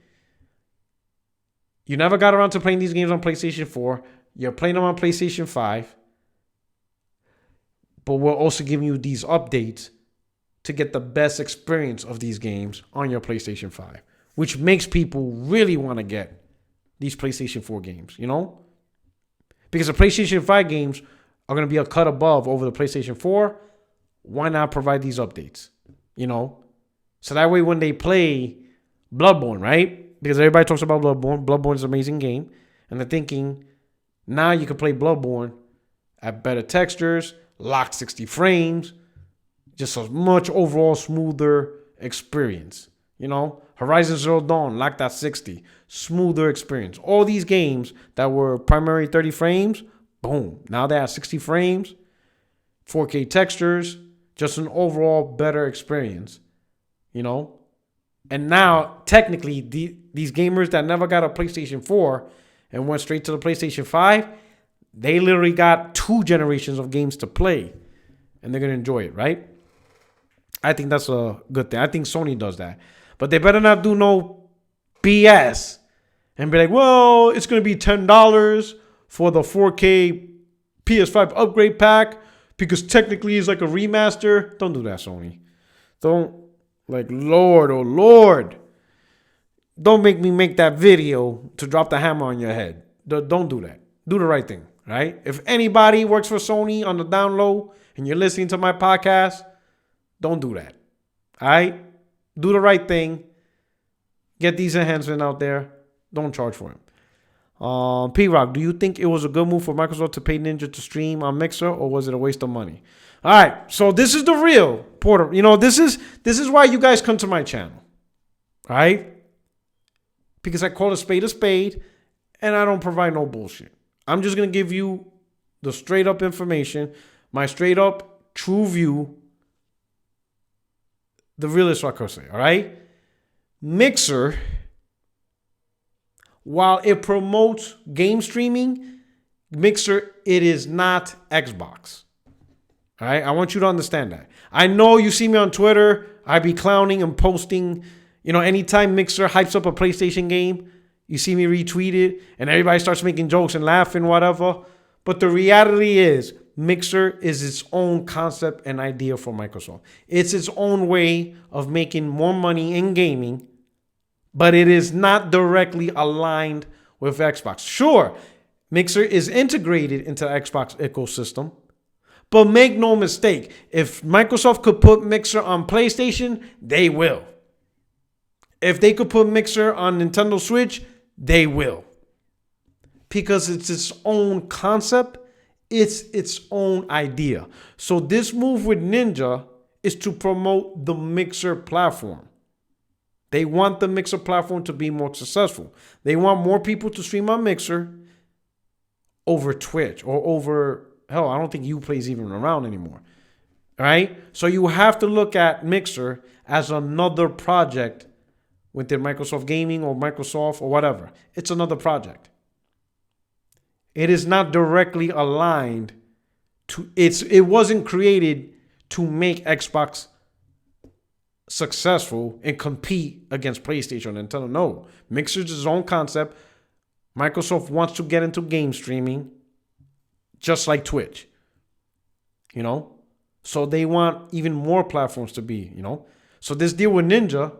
you never got around to playing these games on PlayStation 4. You're playing them on PlayStation 5. But we're also giving you these updates to get the best experience of these games on your PlayStation 5. Which makes people really want to get these PlayStation 4 games, Because the PlayStation 5 games are going to be a cut above over the PlayStation 4. Why not provide these updates? So that way when they play Bloodborne, right? Because everybody talks about Bloodborne. Bloodborne is an amazing game. And they're thinking, now you can play Bloodborne at better textures, locked 60 frames, just a much overall smoother experience. Horizon Zero Dawn, locked at 60, smoother experience. All these games that were primarily 30 frames, boom. Now they're at 60 frames. 4K textures, just an overall better experience, you know? And now, technically, these gamers that never got a PlayStation 4 and went straight to the PlayStation 5, they literally got 2 generations of games to play. And they're going to enjoy it, right? I think that's a good thing. I think Sony does that. But they better not do no BS and be like, well, it's going to be $10 for the 4K PS5 upgrade pack because technically it's like a remaster. Don't do that, Sony. Don't, like, Lord, oh Lord. Don't make me make that video to drop the hammer on your head. Don't do that. Do the right thing, right? If anybody works for Sony on the down low and you're listening to my podcast, don't do that. All right? Do the right thing. Get these enhancements out there. Don't charge for them. P-Rock, do you think it was a good move for Microsoft to pay Ninja to stream on Mixer, or was it a waste of money? All right, so this is the real Porter. You know, this is why you guys come to my channel. All right? Because I call a spade, and I don't provide no bullshit. I'm just going to give you the straight up information, my straight up true view, the realest I could say, all right? Mixer, while it promotes game streaming, Mixer, it is not Xbox. All right? I want you to understand that. I know you see me on Twitter. I be clowning and posting. You know, anytime Mixer hypes up a PlayStation game, you see me retweet it, and everybody starts making jokes and laughing, whatever. But the reality is, Mixer is its own concept and idea for Microsoft. It's its own way of making more money in gaming, but it is not directly aligned with Xbox. Sure, Mixer is integrated into the Xbox ecosystem, but make no mistake, if Microsoft could put Mixer on PlayStation, they will. If they could put Mixer on Nintendo Switch, they will. Because it's its own concept, it's its own idea. So this move with Ninja is to promote the Mixer platform. They want the Mixer platform to be more successful. They want more people to stream on Mixer over Twitch or over, hell, I don't think Uplay's even around anymore. All right? So you have to look at Mixer as another project within Microsoft Gaming or Microsoft or whatever. It's another project. It is not directly aligned to it wasn't created to make Xbox successful and compete against PlayStation and Nintendo. No. Mixer's its own concept. Microsoft wants to get into game streaming just like Twitch. You know? So they want even more platforms to be, you know? So this deal with Ninja,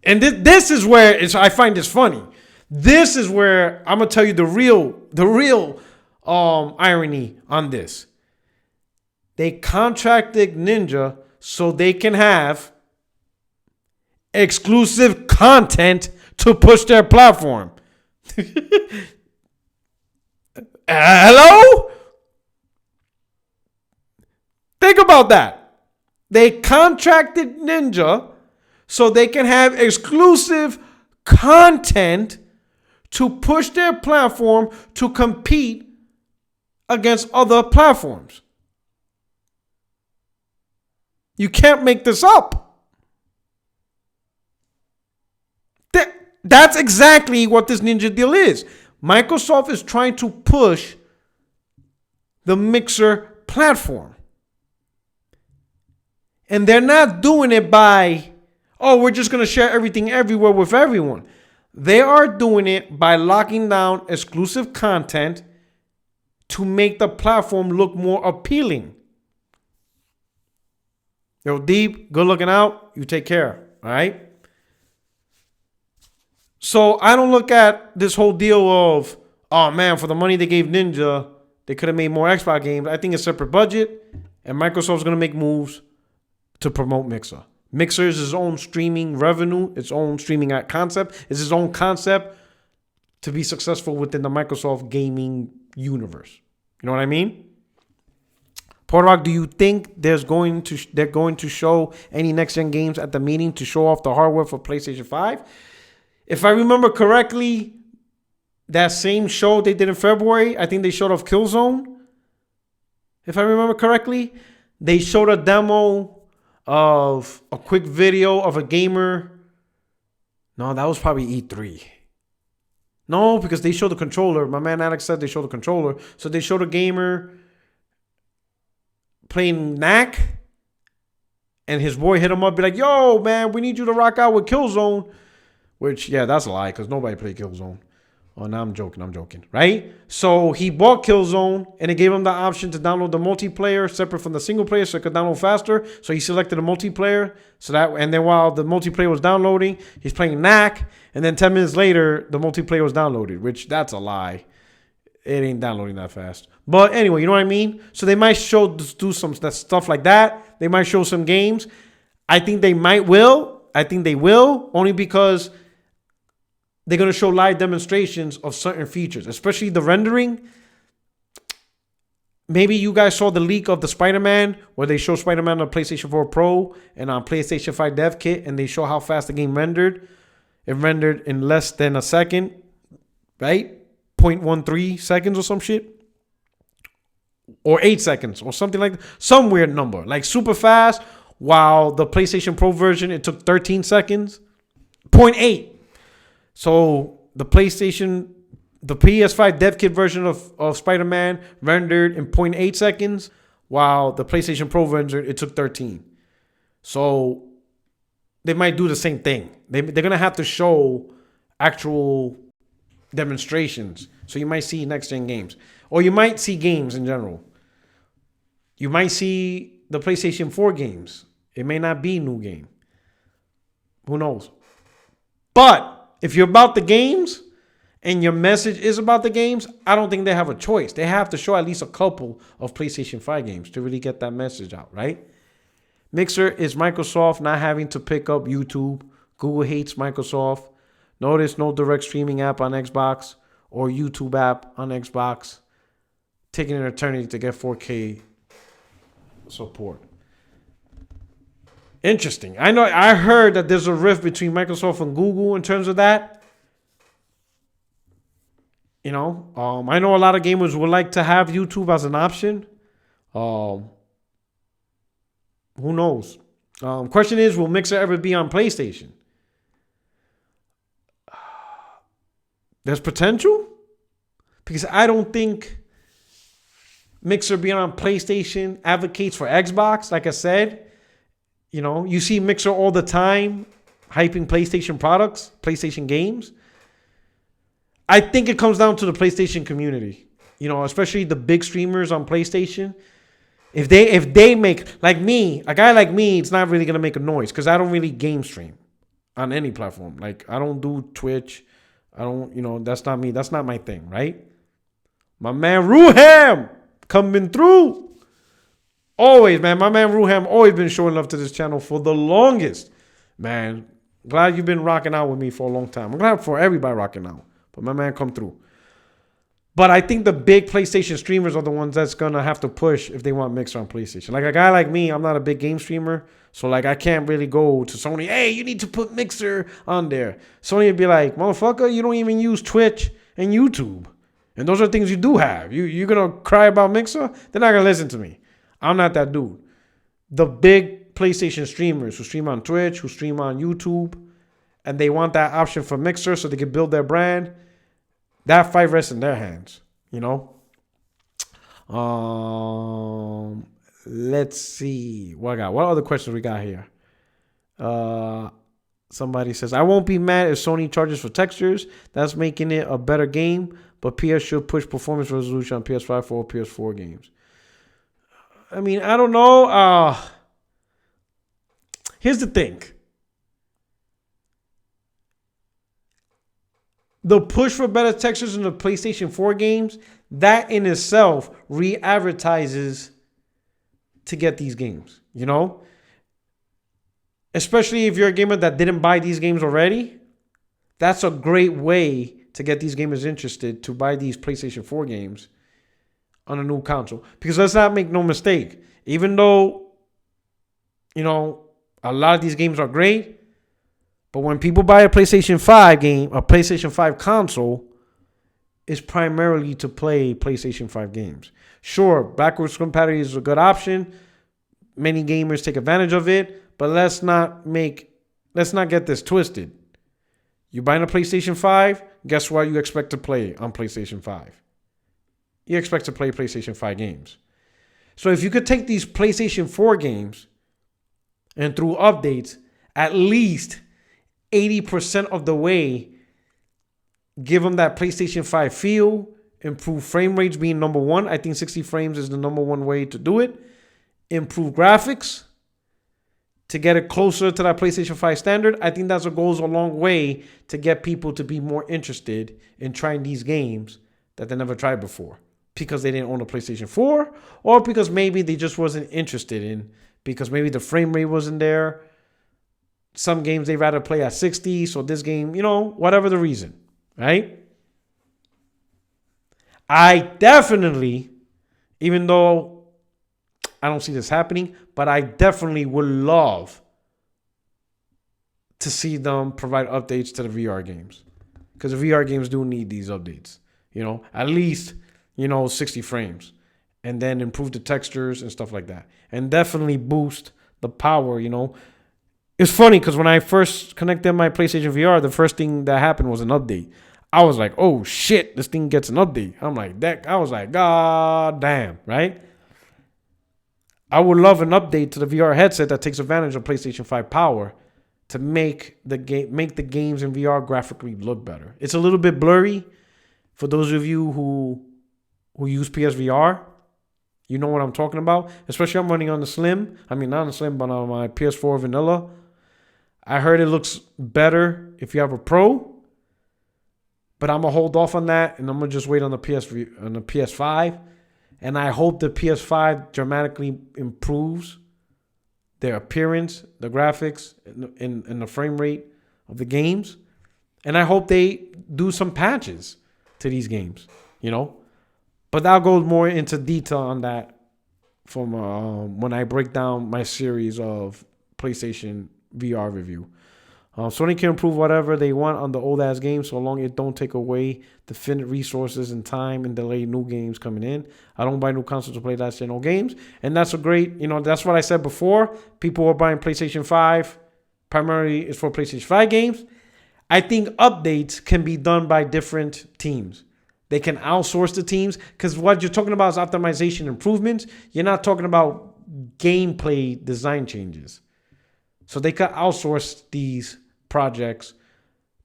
and this is where I find this funny. This is where I'm gonna tell you the real irony on this. They contracted Ninja so they can have exclusive content to push their platform. Hello? Think about that. They contracted Ninja so they can have exclusive content to push their platform to compete against other platforms. You can't make this up. That's exactly what this Ninja deal is. Microsoft is trying to push the Mixer platform. And they're not doing it by, oh, we're just going to share everything everywhere with everyone. They are doing it by locking down exclusive content to make the platform look more appealing. Yo, Deep, good looking out. You take care. All right? So I don't look at this whole deal of, oh man, for the money they gave Ninja, they could have made more Xbox games. I think it's a separate budget, and Microsoft's going to make moves to promote Mixer. Mixer is its own streaming revenue, its own streaming concept. It's its own concept to be successful within the Microsoft gaming universe. You know what I mean? Puertorock, do you think they're going to show any next-gen games at the meeting to show off the hardware for PlayStation 5? If I remember correctly, that same show they did in February, I think they showed off Killzone. if I remember correctly. They showed a demo of a quick video of a gamer. No, that was probably E3. No, because they showed the controller. My man Alex said they showed the controller. So they showed a gamer playing Knack. And his boy hit him up, be like, yo, man, we need you to rock out with Killzone. Which, yeah, that's a lie, because nobody played Killzone. Oh, no, I'm joking, right? So he bought Killzone, and it gave him the option to download the multiplayer separate from the single player so it could download faster. So he selected the multiplayer. And then while the multiplayer was downloading, he's playing Knack. And then 10 minutes later, the multiplayer was downloaded, which that's a lie. It ain't downloading that fast. But anyway, you know what I mean? So they might do some stuff like that. They might show some games. I think they will, only because they're going to show live demonstrations of certain features, especially the rendering. Maybe you guys saw the leak of the Spider-Man where they show Spider-Man on PlayStation 4 Pro and on PlayStation 5 Dev Kit, and they show how fast the game rendered. It rendered in less than a second, right? 0.13 seconds or some shit. Or 8 seconds or something like that. Some weird number. Like super fast. While the PlayStation Pro version, it took 13 seconds. 0.8. So the PS5 Dev Kit version of Spider-Man rendered in 0.8 seconds, while the PlayStation Pro version, it took 13. So they might do the same thing. They're going to have to show actual demonstrations. So you might see next-gen games. Or you might see games in general. You might see the PlayStation 4 games. It may not be new game. Who knows? But if you're about the games and your message is about the games, I don't think they have a choice. They have to show at least a couple of PlayStation 5 games to really get that message out, right? Mixer is Microsoft not having to pick up YouTube. Google hates Microsoft. Notice no direct streaming app on Xbox or YouTube app on Xbox. Taking an eternity to get 4K support. Interesting. I heard that there's a rift between Microsoft and Google in terms of that. I know a lot of gamers would like to have YouTube as an option. Who knows? Question is, will Mixer ever be on PlayStation? There's potential, because I don't think Mixer being on PlayStation advocates for Xbox. Like I said, you see Mixer all the time hyping PlayStation products, PlayStation games. I think it comes down to the PlayStation community, especially the big streamers on PlayStation. If they make, like me, a guy like me, it's not really going to make a noise because I don't really game stream on any platform. Like, I don't do Twitch. I don't, that's not me. That's not my thing, right? My man Ruham coming through. Always, man. My man Ruham always been showing love to this channel for the longest. Man, glad you've been rocking out with me for a long time. I'm glad for everybody rocking out. But my man come through. But I think the big PlayStation streamers are the ones that's going to have to push if they want Mixer on PlayStation. Like a guy like me, I'm not a big game streamer. So like I can't really go to Sony, hey, you need to put Mixer on there. Sony would be like, motherfucker, you don't even use Twitch and YouTube. And those are things you do have. You're going to cry about Mixer? They're not going to listen to me. I'm not that dude. The big PlayStation streamers who stream on Twitch, who stream on YouTube, and they want that option for Mixer so they can build their brand, that fight rests in their hands, Let's see. What other questions we got here? Somebody says, I won't be mad if Sony charges for textures. That's making it a better game, but PS should push performance resolution on PS5 for all PS4 games. I mean, I don't know. Here's the thing. The push for better textures in the PlayStation 4 games, that in itself re-advertises to get these games, Especially if you're a gamer that didn't buy these games already. That's a great way to get these gamers interested to buy these PlayStation 4 games on a new console. Because let's not make no mistake. Even though, a lot of these games are great, but when people buy a PlayStation 5 game, a PlayStation 5 console, is primarily to play PlayStation 5 games. Sure, backwards compatibility is a good option. Many gamers take advantage of it, but let's not get this twisted. You're buying a PlayStation 5, guess what you expect to play on PlayStation 5? You expect to play PlayStation 5 games. So if you could take these PlayStation 4 games and through updates, at least 80% of the way, give them that PlayStation 5 feel, improve frame rates being number one. I think 60 frames is the number one way to do it. Improve graphics to get it closer to that PlayStation 5 standard. I think that goes a long way to get people to be more interested in trying these games that they never tried before because they didn't own a PlayStation 4 or because maybe they just wasn't interested in because maybe the frame rate wasn't there. Some games they'd rather play at 60, so this game, whatever the reason, right? I definitely, even though I don't see this happening, but I definitely would love to see them provide updates to the VR games. Because the VR games do need these updates. At least, 60 frames. And then improve the textures and stuff like that. And definitely boost the power, It's funny because when I first connected my PlayStation VR, the first thing that happened was an update. I was like, oh shit, this thing gets an update. I'm like, that. I was like, god damn, right? I would love an update to the VR headset that takes advantage of PlayStation 5 power to make the games in VR graphically look better. It's a little bit blurry for those of you who use PSVR. You know what I'm talking about. Especially I'm running on the Slim. I mean, not on the Slim, but on my PS4 Vanilla. I heard it looks better if you have a Pro. But I'm going to hold off on that, and I'm going to just wait on the PS5. And I hope the PS5 dramatically improves their appearance, the graphics, and the frame rate of the games. And I hope they do some patches to these games, But I'll go more into detail on that from when I break down my series of PlayStation VR review. Sony can improve whatever they want on the old ass games so long it don't take away the finite resources and time and delay new games coming in. I don't buy new consoles to play last gen old games. And that's a great, that's what I said before. People were buying PlayStation 5. Primarily it's for PlayStation 5 games. I think updates can be done by different teams. They can outsource the teams because what you're talking about is optimization improvements. You're not talking about gameplay design changes. So they could outsource these projects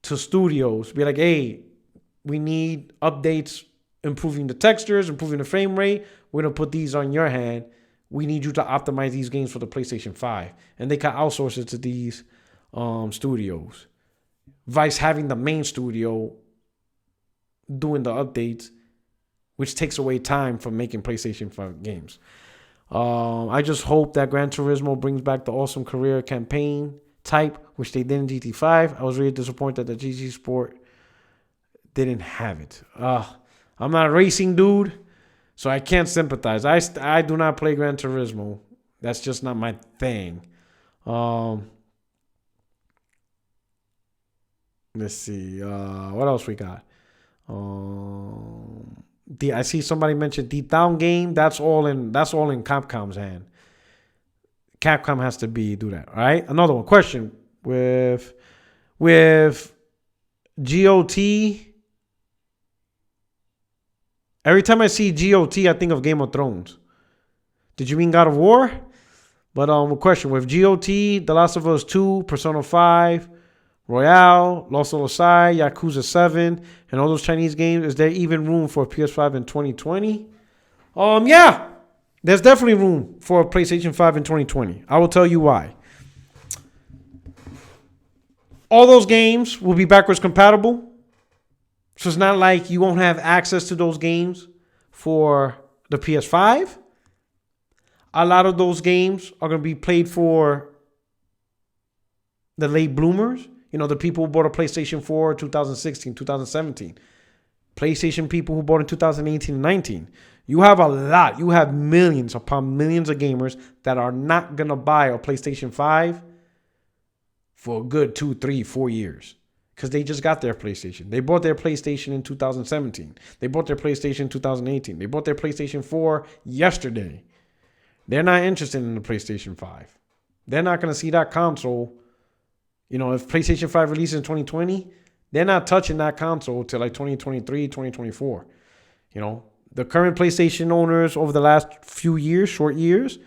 to studios. Be like, hey, we need updates, improving the textures, improving the frame rate. We're going to put these on your hand. We need you to optimize these games for the PlayStation 5. And they can outsource it to these studios. Vice having the main studio doing the updates, which takes away time from making PlayStation 5 games. I just hope that Gran Turismo brings back the awesome career campaign type, which they did in GT5. I was really disappointed that GT Sport didn't have it. I'm not a racing dude, so I can't sympathize. I do not play Gran Turismo. That's just not my thing. Let's see. What else we got? I see somebody mention the down game. That's all in Capcom's hand. Capcom has to do that. All right. Another one. Question with GOT. Every time I see GOT, I think of Game of Thrones. Did you mean God of War? But a question with GOT, The Last of Us 2, Persona 5, Royale, Lost Olosai, Yakuza 7, and all those Chinese games. Is there even room for a PS5 in 2020? Yeah. There's definitely room for a PlayStation 5 in 2020. I will tell you why. All those games will be backwards compatible. So it's not like you won't have access to those games for the PS5. A lot of those games are going to be played for the late bloomers. The people who bought a PlayStation 4 2016, 2017. PlayStation people who bought in 2018 and 19. You have a lot. You have millions upon millions of gamers that are not going to buy a PlayStation 5 for a good 2, 3, 4 years. because they just got their PlayStation. They bought their PlayStation in 2017. They bought their PlayStation in 2018. They bought their PlayStation 4 yesterday. They're not interested in the PlayStation 5. They're not going to see that console. You know, if PlayStation 5 releases in 2020, they're not touching that console till like 2023, 2024. You know, the current PlayStation owners over the last few years, short years,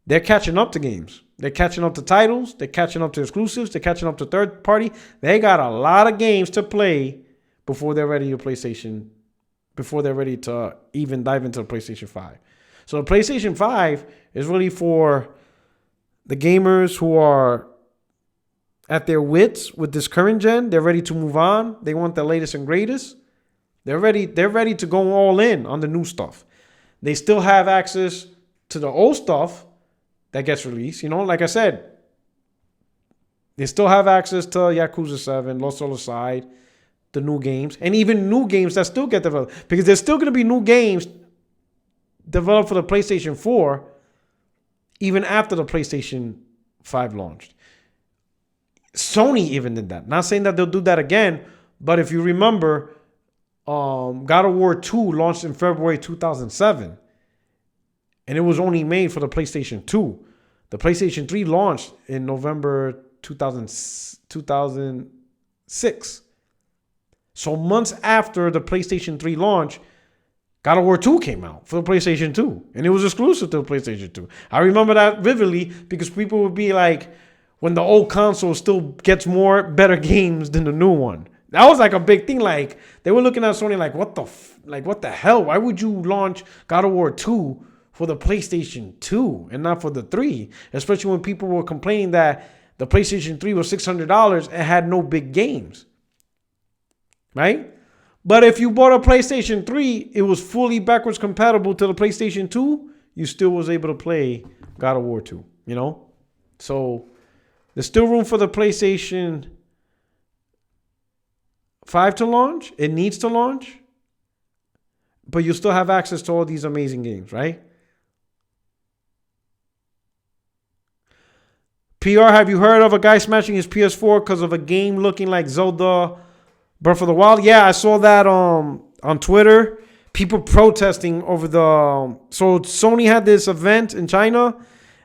they're catching up to games. They're catching up to titles. They're catching up to exclusives. They're catching up to third party. They got a lot of games to play before they're ready to PlayStation, before they're ready to even dive into the PlayStation 5. So the PlayStation 5 is really for the gamers who are at their wits with this current gen. They're ready to move on. They want the latest and greatest. They're ready to go all in on the new stuff. They still have access to the old stuff that gets released. You know, like I said, they still have access to Yakuza 7, Lost Soul Aside, the new games, and even new games that still get developed. Because there's still going to be new games developed for the PlayStation 4 even after the PlayStation 5 launched. Sony even did that. Not saying that they'll do that again, but if you remember, God of War 2 launched in February 2007, and it was only made for the PlayStation 2. The PlayStation 3 launched in November 2006. So months after the PlayStation 3 launch, God of War 2 came out for the PlayStation 2, and it was exclusive to the PlayStation 2. I remember that vividly because people would be like, when the old console still gets better games than the new one. That was like a big thing. Like, they were looking at Sony like, what the hell? Why would you launch God of War 2 for the PlayStation 2 and not for the 3? Especially when people were complaining that the PlayStation 3 was $600 and had no big games. Right? But if you bought a PlayStation 3, it was fully backwards compatible to the PlayStation 2, you still was able to play God of War 2, you know? So there's still room for the PlayStation 5 to launch. It needs to launch. But you still have access to all these amazing games, right? PR, have you heard of a guy smashing his PS4 because of a game looking like Zelda Breath of the Wild? Yeah, I saw that on Twitter. People protesting over so Sony had this event in China,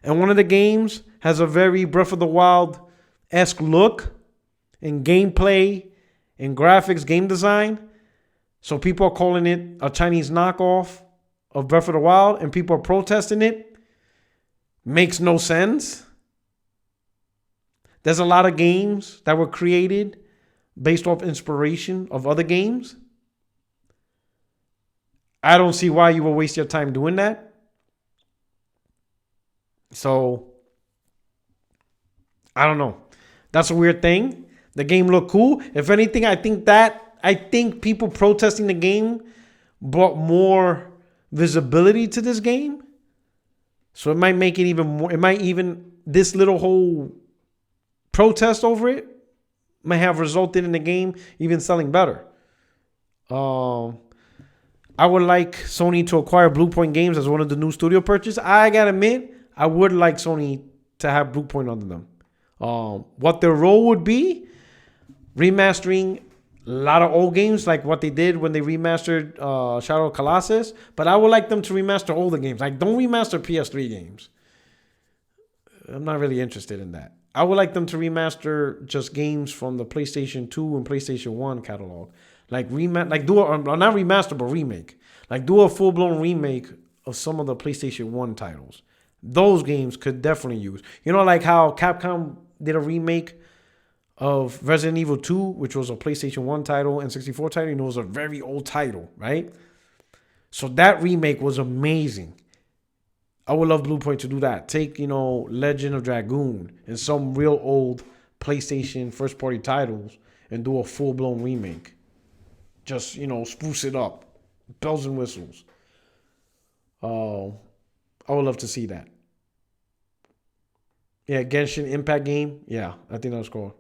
and one of the games has a very Breath of the Wild-esque look in gameplay, in graphics, game design. So people are calling it a Chinese knockoff of Breath of the Wild, and people are protesting it. Makes no sense. There's a lot of games that were created based off inspiration of other games. I don't see why you will waste your time doing that. So, I don't know. That's a weird thing. The game looked cool. If anything, I think people protesting the game brought more visibility to this game. So it might make it even more. This little whole protest over it may have resulted in the game even selling better. I would like Sony to acquire Bluepoint Games as one of the new studio purchases. I gotta admit, I would like Sony to have Bluepoint under them. What their role would be, remastering a lot of old games like what they did when they remastered Shadow of Colossus. But I would like them to remaster older games. Like, don't remaster PS3 games. I'm not really interested in that. I would like them to remaster just games from the PlayStation 2 and PlayStation 1 catalog. Not remaster, but remake. Like, do a full-blown remake of some of the PlayStation 1 titles. Those games could definitely use. You know, like how Capcom did a remake of Resident Evil 2, which was a PlayStation 1 title and 64 title. You know, it was a very old title, right? So that remake was amazing. I would love Bluepoint to do that. Take, Legend of Dragoon and some real old PlayStation first-party titles and do a full-blown remake. Just, spruce it up. Bells and whistles. I would love to see that. Yeah, Genshin Impact game. Yeah, I think that was cool.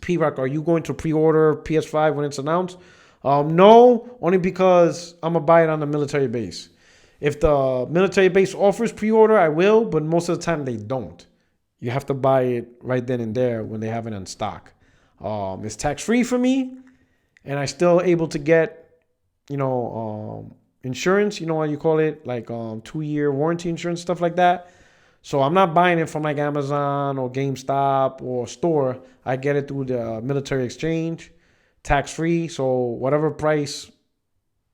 P-Rock, are you going to pre-order PS5 when it's announced? No, only because I'm going to buy it on the military base. If the military base offers pre-order, I will, but most of the time they don't. You have to buy it right then and there when they have it in stock. It's tax-free for me, and I still able to get, insurance, what you call it, like 2-year warranty insurance, stuff like that. So I'm not buying it from like Amazon or GameStop or store. I get it through the military exchange, tax-free. So whatever price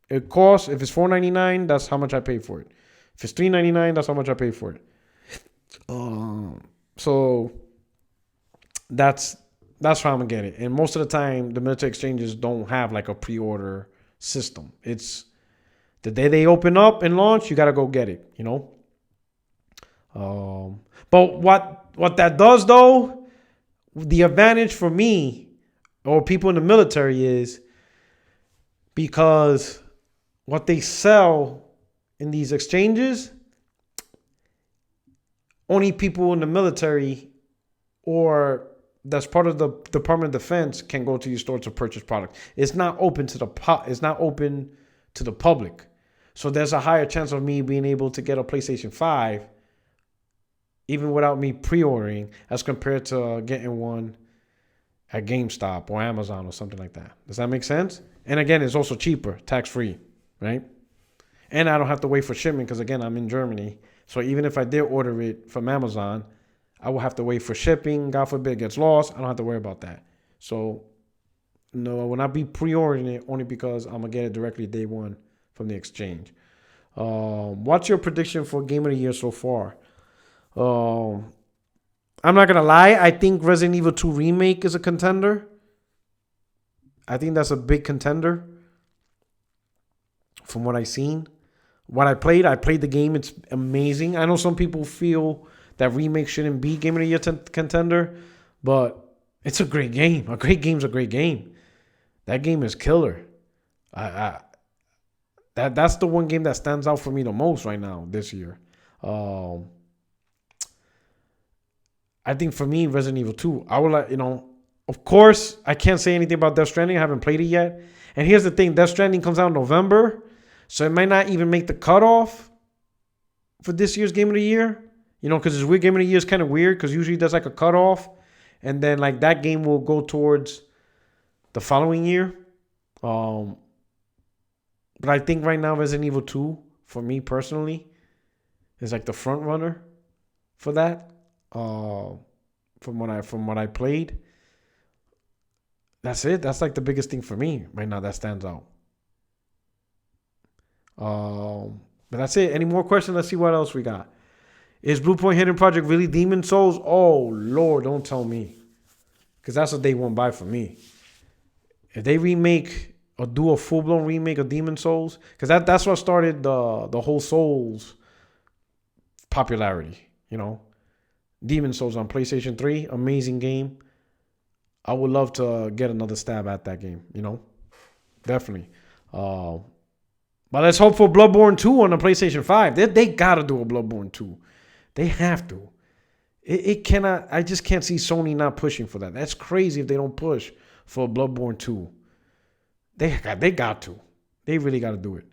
it costs, if it's $4.99, that's how much I pay for it. If it's $3.99, that's how much I pay for it. So that's how I'm gonna get it. And most of the time, the military exchanges don't have like a pre-order system. It's the day they open up and launch, you gotta go get it. But what that does though, the advantage for me or people in the military is because what they sell in these exchanges, only people in the military or that's part of the Department of Defense can go to your store to purchase products. It's not open to the public. So there's a higher chance of me being able to get a PlayStation 5 even without me pre-ordering as compared to getting one at GameStop or Amazon or something like that. Does that make sense? And again, it's also cheaper, tax-free, right? And I don't have to wait for shipment because, again, I'm in Germany. So even if I did order it from Amazon, I will have to wait for shipping. God forbid it gets lost. I don't have to worry about that. So, no, I will not be pre-ordering it only because I'm going to get it directly day one from the exchange. What's your prediction for Game of the Year so far? I'm not going to lie. I think Resident Evil 2 Remake is a contender. I think that's a big contender from what I've seen. What I played the game. It's amazing. I know some people feel that Remake shouldn't be Game of the Year contender, but it's a great game. A great game's a great game. That game is killer. That's the one game that stands out for me the most right now this year. I think for me, Resident Evil 2, I would like, of course, I can't say anything about Death Stranding. I haven't played it yet. And here's the thing, Death Stranding comes out in November, so it might not even make the cutoff for this year's Game of the Year. Because this weird Game of the Year is kind of weird because usually there's like a cutoff, and then like that game will go towards the following year. But I think right now Resident Evil 2, for me personally, is like the front runner for that. From what I played, that's it. That's like the biggest thing for me right now that stands out. But that's it. Any more questions? Let's see what else we got. Is Blue Point Hidden Project really Demon Souls? Oh Lord, don't tell me, because that's a day one buy for me. If they remake or do a full blown remake of Demon Souls, because that's what started the whole Souls popularity. Demon Souls on PlayStation 3, amazing game. I would love to get another stab at that game, definitely. But let's hope for Bloodborne 2 on the PlayStation 5. They gotta do a Bloodborne 2. They have to. It cannot. I just can't see Sony not pushing for that. That's crazy if they don't push for Bloodborne 2. They got to. They really got to do it.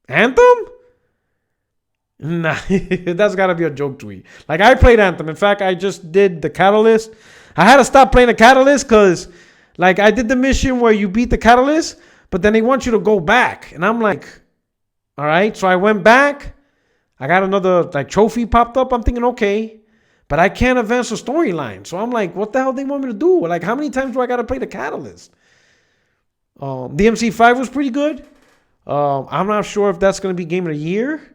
Anthem? Nah, that's got to be a joke tweet. Like, I played Anthem. In fact, I just did the Catalyst. I had to stop playing the Catalyst because, like, I did the mission where you beat the Catalyst, but then they want you to go back. And I'm like, all right. So I went back. I got another, like, trophy popped up. I'm thinking, okay. But I can't advance the storyline. So I'm like, what the hell they want me to do? Like, how many times do I got to play the Catalyst? DMC5 was pretty good. I'm not sure if that's going to be Game of the Year.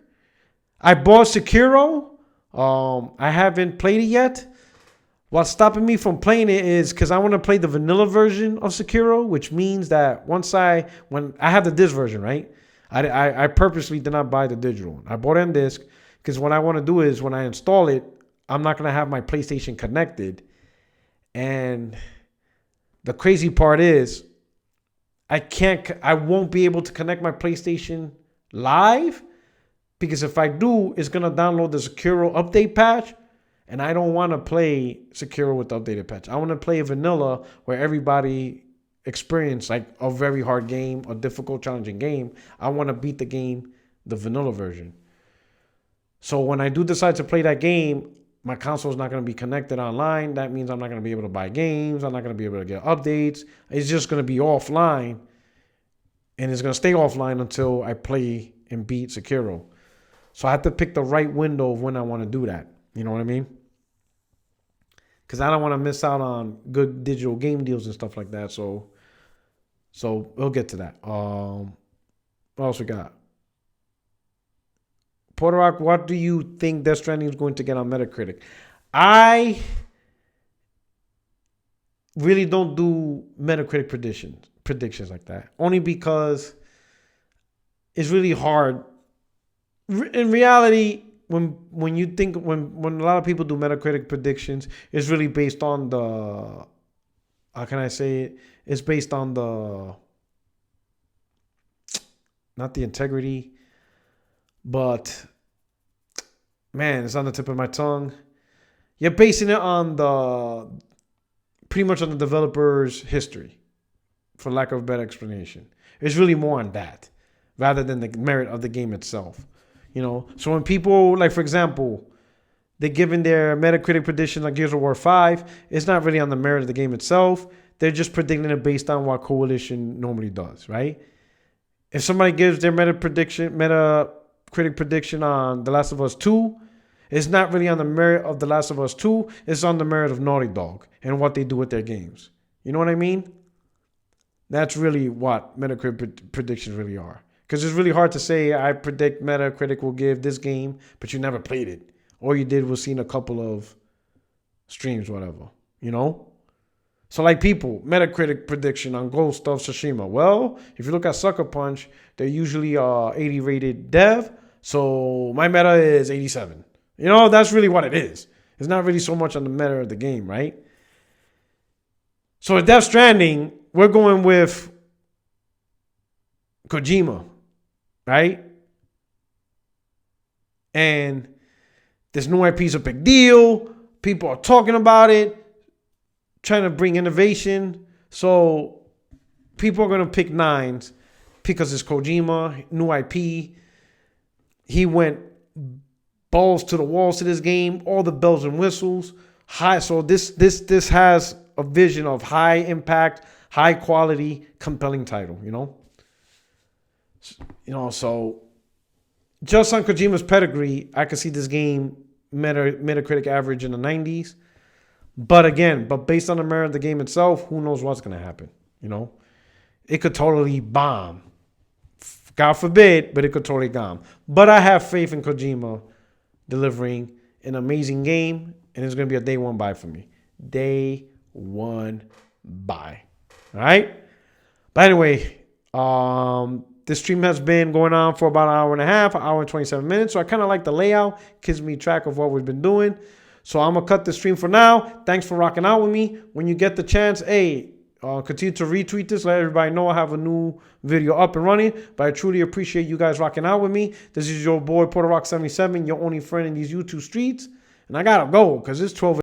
I bought Sekiro. I haven't played it yet. What's stopping me from playing it is because I want to play the vanilla version of Sekiro, which means that when I have the disc version, right? I purposely did not buy the digital one. I bought it on disc because what I want to do is when I install it, I'm not going to have my PlayStation connected. And the crazy part is I won't be able to connect my PlayStation live. Because if I do, it's going to download the Sekiro update patch. And I don't want to play Sekiro with the updated patch. I want to play vanilla where everybody experience like a very hard game, a difficult, challenging game. I want to beat the game, the vanilla version. So when I do decide to play that game, my console is not going to be connected online. That means I'm not going to be able to buy games. I'm not going to be able to get updates. It's just going to be offline. And it's going to stay offline until I play and beat Sekiro. So I have to pick the right window of when I want to do that. You know what I mean? Because I don't want to miss out on good digital game deals and stuff like that. So we'll get to that. What else we got? Puertorock, what do you think Death Stranding is going to get on Metacritic? I really don't do Metacritic predictions like that. Only because it's really hard. In reality, when you think when a lot of people do Metacritic predictions, it's really based on the, how can I say it? It's based on the, not the integrity, but man, it's on the tip of my tongue. You're basing it on the, pretty much on the developer's history, for lack of a better explanation. It's really more on that rather than the merit of the game itself. You know, so when people, like, for example, they're giving their Metacritic prediction like Gears of War 5, it's not really on the merit of the game itself. They're just predicting it based on what Coalition normally does, right? If somebody gives their Metacritic prediction on The Last of Us 2, it's not really on the merit of The Last of Us 2. It's on the merit of Naughty Dog and what they do with their games. You know what I mean? That's really what Metacritic predictions really are. Because it's really hard to say, I predict Metacritic will give this game, but you never played it. All you did was seen a couple of streams, whatever. You know? So like people, Metacritic prediction on Ghost of Tsushima. Well, if you look at Sucker Punch, they're usually 80 rated dev. So my meta is 87. You know, that's really what it is. It's not really so much on the meta of the game, right? So at Death Stranding, we're going with Kojima, right? And this new IP is a big deal. People are talking about it, trying to bring innovation. So people are going to pick nines because it's Kojima, new IP. He went balls to the walls to this game, all the bells and whistles. High. So this has a vision of high impact, high quality, compelling title, you know? So just on Kojima's pedigree, I could see this game Metacritic average in the 90s. But based on the merit of the game itself, who knows what's going to happen, you know? It could totally bomb. God forbid, but it could totally bomb. But I have faith in Kojima delivering an amazing game, and it's going to be a day one buy for me. Day one buy. All right? But anyway, this stream has been going on for about an hour and a half, an hour and 27 minutes. So I kind of like the layout. Gives me track of what we've been doing. So I'm going to cut the stream for now. Thanks for rocking out with me. When you get the chance, continue to retweet this. Let everybody know I have a new video up and running. But I truly appreciate you guys rocking out with me. This is your boy, Puertorock77, your only friend in these YouTube streets. And I got to go because it's 12